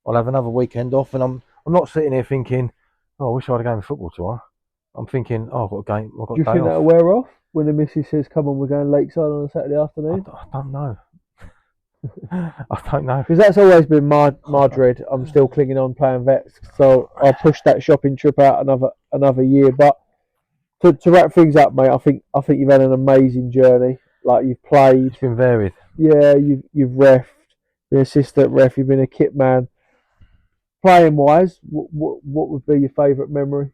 S2: I'll have another weekend off. And I'm not sitting here thinking, "Oh, I wish I had a game of football tomorrow." I'm thinking, "Oh, I've got a game. I've got a day off."
S1: Do you think that'll wear off when the missus says, "Come on, we're going lakeside on a Saturday afternoon"?
S2: I don't know. I don't know.
S1: Because that's always been my dread. I'm still clinging on playing vets, so I'll push that shopping trip out another year. But to wrap things up, mate, I think you've had an amazing journey. Like, you've played.
S2: It's been varied.
S1: Yeah, you've refed, been assistant ref, you've been a kit man. Playing wise, what would be your favourite memory?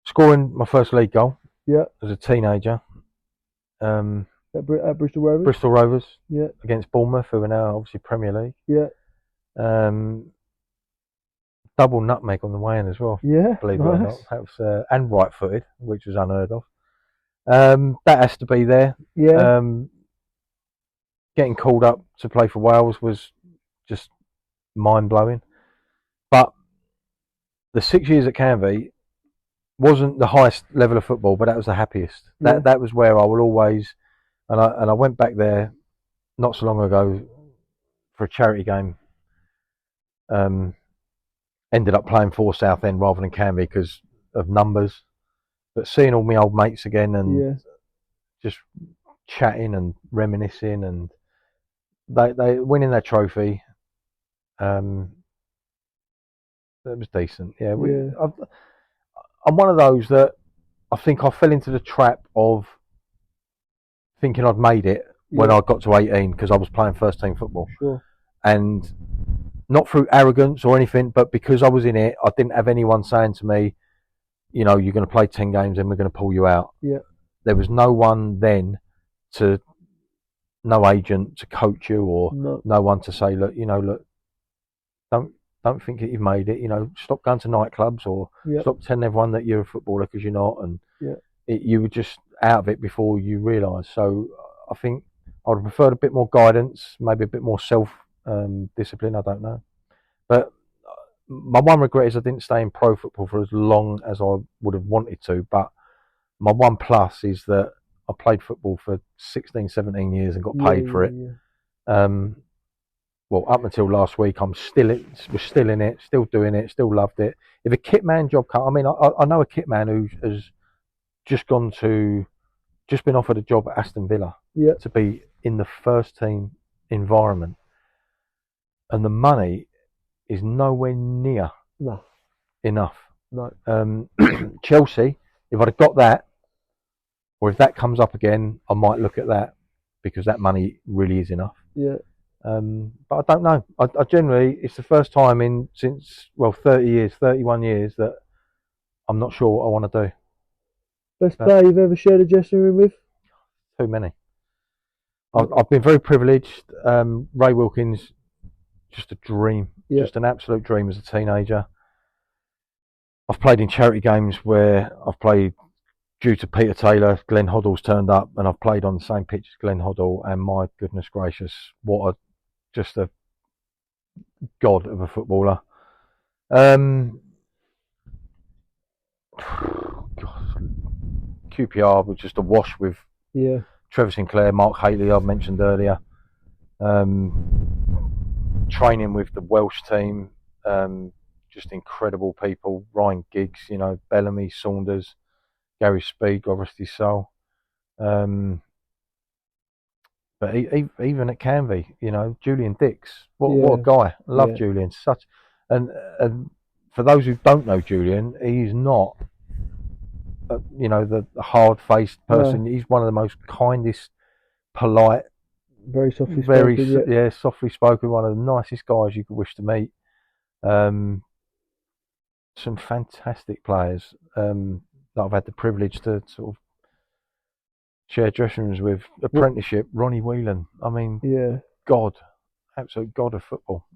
S2: Scoring my first league goal.
S1: Yeah.
S2: As a teenager.
S1: At Bristol Rovers.
S2: Bristol Rovers.
S1: Yeah.
S2: Against Bournemouth, who are now obviously Premier League.
S1: Yeah.
S2: Double nutmeg on the way in as well.
S1: Yeah.
S2: Believe it or not, that was and right-footed, which was unheard of. That has to be there.
S1: Yeah.
S2: Getting called up to play for Wales was just mind-blowing. But the 6 years at Canvey wasn't the highest level of football, but that was the happiest. That was where I will always, and I went back there not so long ago for a charity game. Ended up playing for Southend rather than Canvey because of numbers. But seeing all my old mates again and just chatting and reminiscing, and they winning their trophy, that was decent. Yeah, I'm one of those that I think I fell into the trap of thinking I'd made it when I got to 18 because I was playing first team football.
S1: Sure.
S2: And not through arrogance or anything, but because I was in it, I didn't have anyone saying to me, "You know, you're going to play 10 games and we're going to pull you out."
S1: Yeah.
S2: There was no one then to no agent to coach you, or
S1: No.
S2: no one to say, look, don't think that you've made it. Stop going to nightclubs, or
S1: Yeah.
S2: stop telling everyone that you're a footballer, because you're not. And
S1: Yeah.
S2: you were just out of it before you realise. So I think I would have preferred a bit more guidance, maybe a bit more self discipline. I don't know, but my one regret is I didn't stay in pro football for as long as I would have wanted to. But my one plus is that I played football for 16, 17 years and got paid for it. Um, well, up until last week, was still in it, still doing it, still loved it. If a kit man job comes, I mean, I know a kit man who has just been offered a job at Aston Villa to be in the first team environment, and the money is nowhere near enough.
S1: No.
S2: Chelsea, if I'd have got that, or if that comes up again, I might look at that, because that money really is enough.
S1: Yeah.
S2: But I don't know. I generally, it's the first time since 30 years, 31 years, that I'm not sure what I want to do.
S1: Best player you've ever shared a dressing room with?
S2: Too many. I've been very privileged. Ray Wilkins, just a dream, just an absolute dream as a teenager. I've played in charity games where I've played due to Peter Taylor. Glenn Hoddle's turned up, and I've played on the same pitch as Glenn Hoddle, and my goodness gracious, just a god of a footballer. QPR was just a wash with Trevor Sinclair, Mark Haley, I've mentioned earlier. Training with the Welsh team, just incredible people. Ryan Giggs, Bellamy, Saunders, Gary Speed, God rest his soul. But even at Canvey, Julian Dix, what a guy! I love Julian. And for those who don't know Julian, he's not, the hard-faced person. No. He's one of the most kindest, polite,
S1: very softly spoken.
S2: Softly spoken. One of the nicest guys you could wish to meet. Some fantastic players that I've had the privilege to sort of share dressing rooms with. Apprenticeship, Ronnie Whelan. I mean, absolute god of football.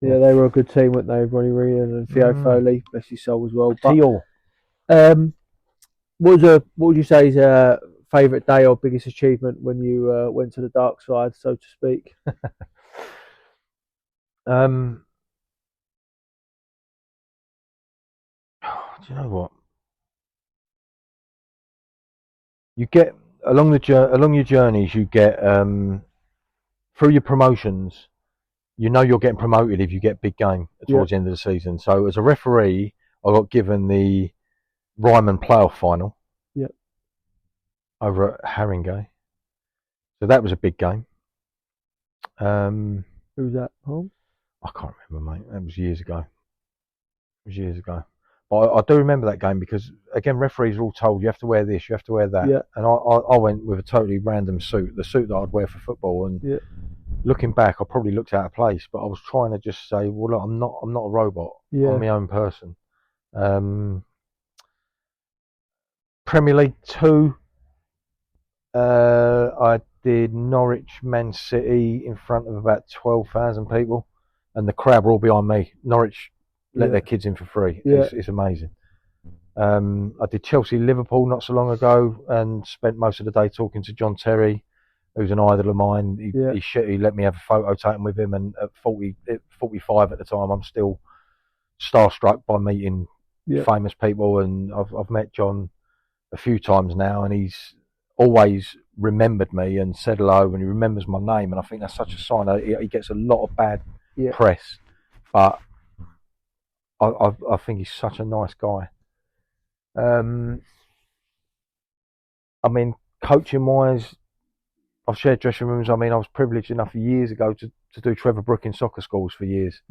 S1: Yeah, they were a good team, weren't they? Ronnie Whelan and Theo Foley, bless his soul as well.
S2: Theo.
S1: What would you say is a favourite day or biggest achievement when you went to the dark side, so to speak?
S2: Do you know what? You get along your journeys. You get through your promotions. You're getting promoted if you get big game towards the end of the season. So as a referee, I got given the Ryman playoff final. Over at Haringey. So that was a big game.
S1: Who was that, Holmes?
S2: I can't remember, mate. That was years ago. But I do remember that game because, again, referees are all told you have to wear this, you have to wear that.
S1: Yeah.
S2: And I went with a totally random suit, the suit that I'd wear for football. And looking back, I probably looked out of place, but I was trying to just say, well, look, I'm not a robot. I'm my own person. Premier League 2. I did Norwich, Man City in front of about 12,000 people, and the crowd were all behind me. Norwich let their kids in for free. It's amazing. I did Chelsea, Liverpool not so long ago, and spent most of the day talking to John Terry, who's an idol of mine. He let me have a photo taken with him, and at 45 at the time, I'm still starstruck by meeting famous people, and I've met John a few times now, and he's always remembered me and said hello, and he remembers my name, and I think that's such a sign. He gets a lot of bad press, but I think he's such a nice guy. I mean, coaching wise, I've shared dressing rooms. I mean, I was privileged enough years ago to do Trevor Brook in soccer schools for years.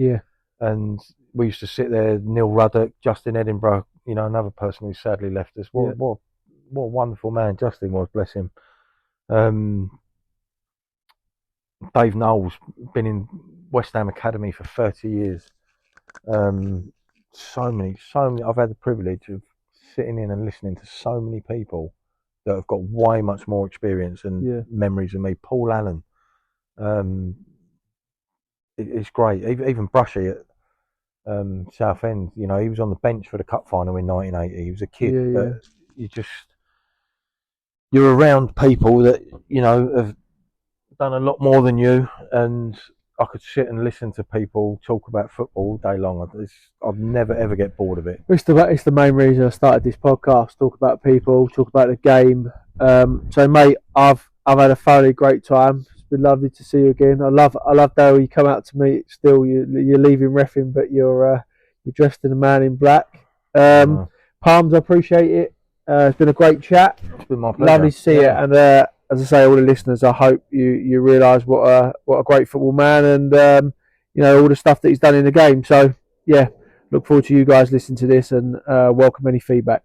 S2: And we used to sit there, Neil Ruddock, Justin Edinburgh, another person who sadly left us. What a wonderful man Justin was, bless him. Dave Knowles, been in West Ham Academy for 30 years. So many. I've had the privilege of sitting in and listening to so many people that have got way much more experience and
S1: Yeah.
S2: memories than me. Paul Allen, it's great. Even Brushy at Southend, you know, he was on the bench for the cup final in 1980. He was a kid,
S1: Yeah,
S2: but
S1: yeah.
S2: you're around people that, you know, have done a lot more than you, and I could sit and listen to people talk about football all day long. I'd never ever get bored of it.
S1: It's the main reason I started this podcast. Talk about people, talk about the game. So, mate, I've had a thoroughly great time. It's been lovely to see you again. I love how you come out to me. Still, you're leaving reffing, but you're dressed in a man in black. Palms, I appreciate it. It's been a great chat.
S2: It's been my pleasure.
S1: Lovely to see you. And as I say, all the listeners, I hope you realise what a great football man, and you know, all the stuff that he's done in the game. So yeah, look forward to you guys listening to this, and welcome any feedback.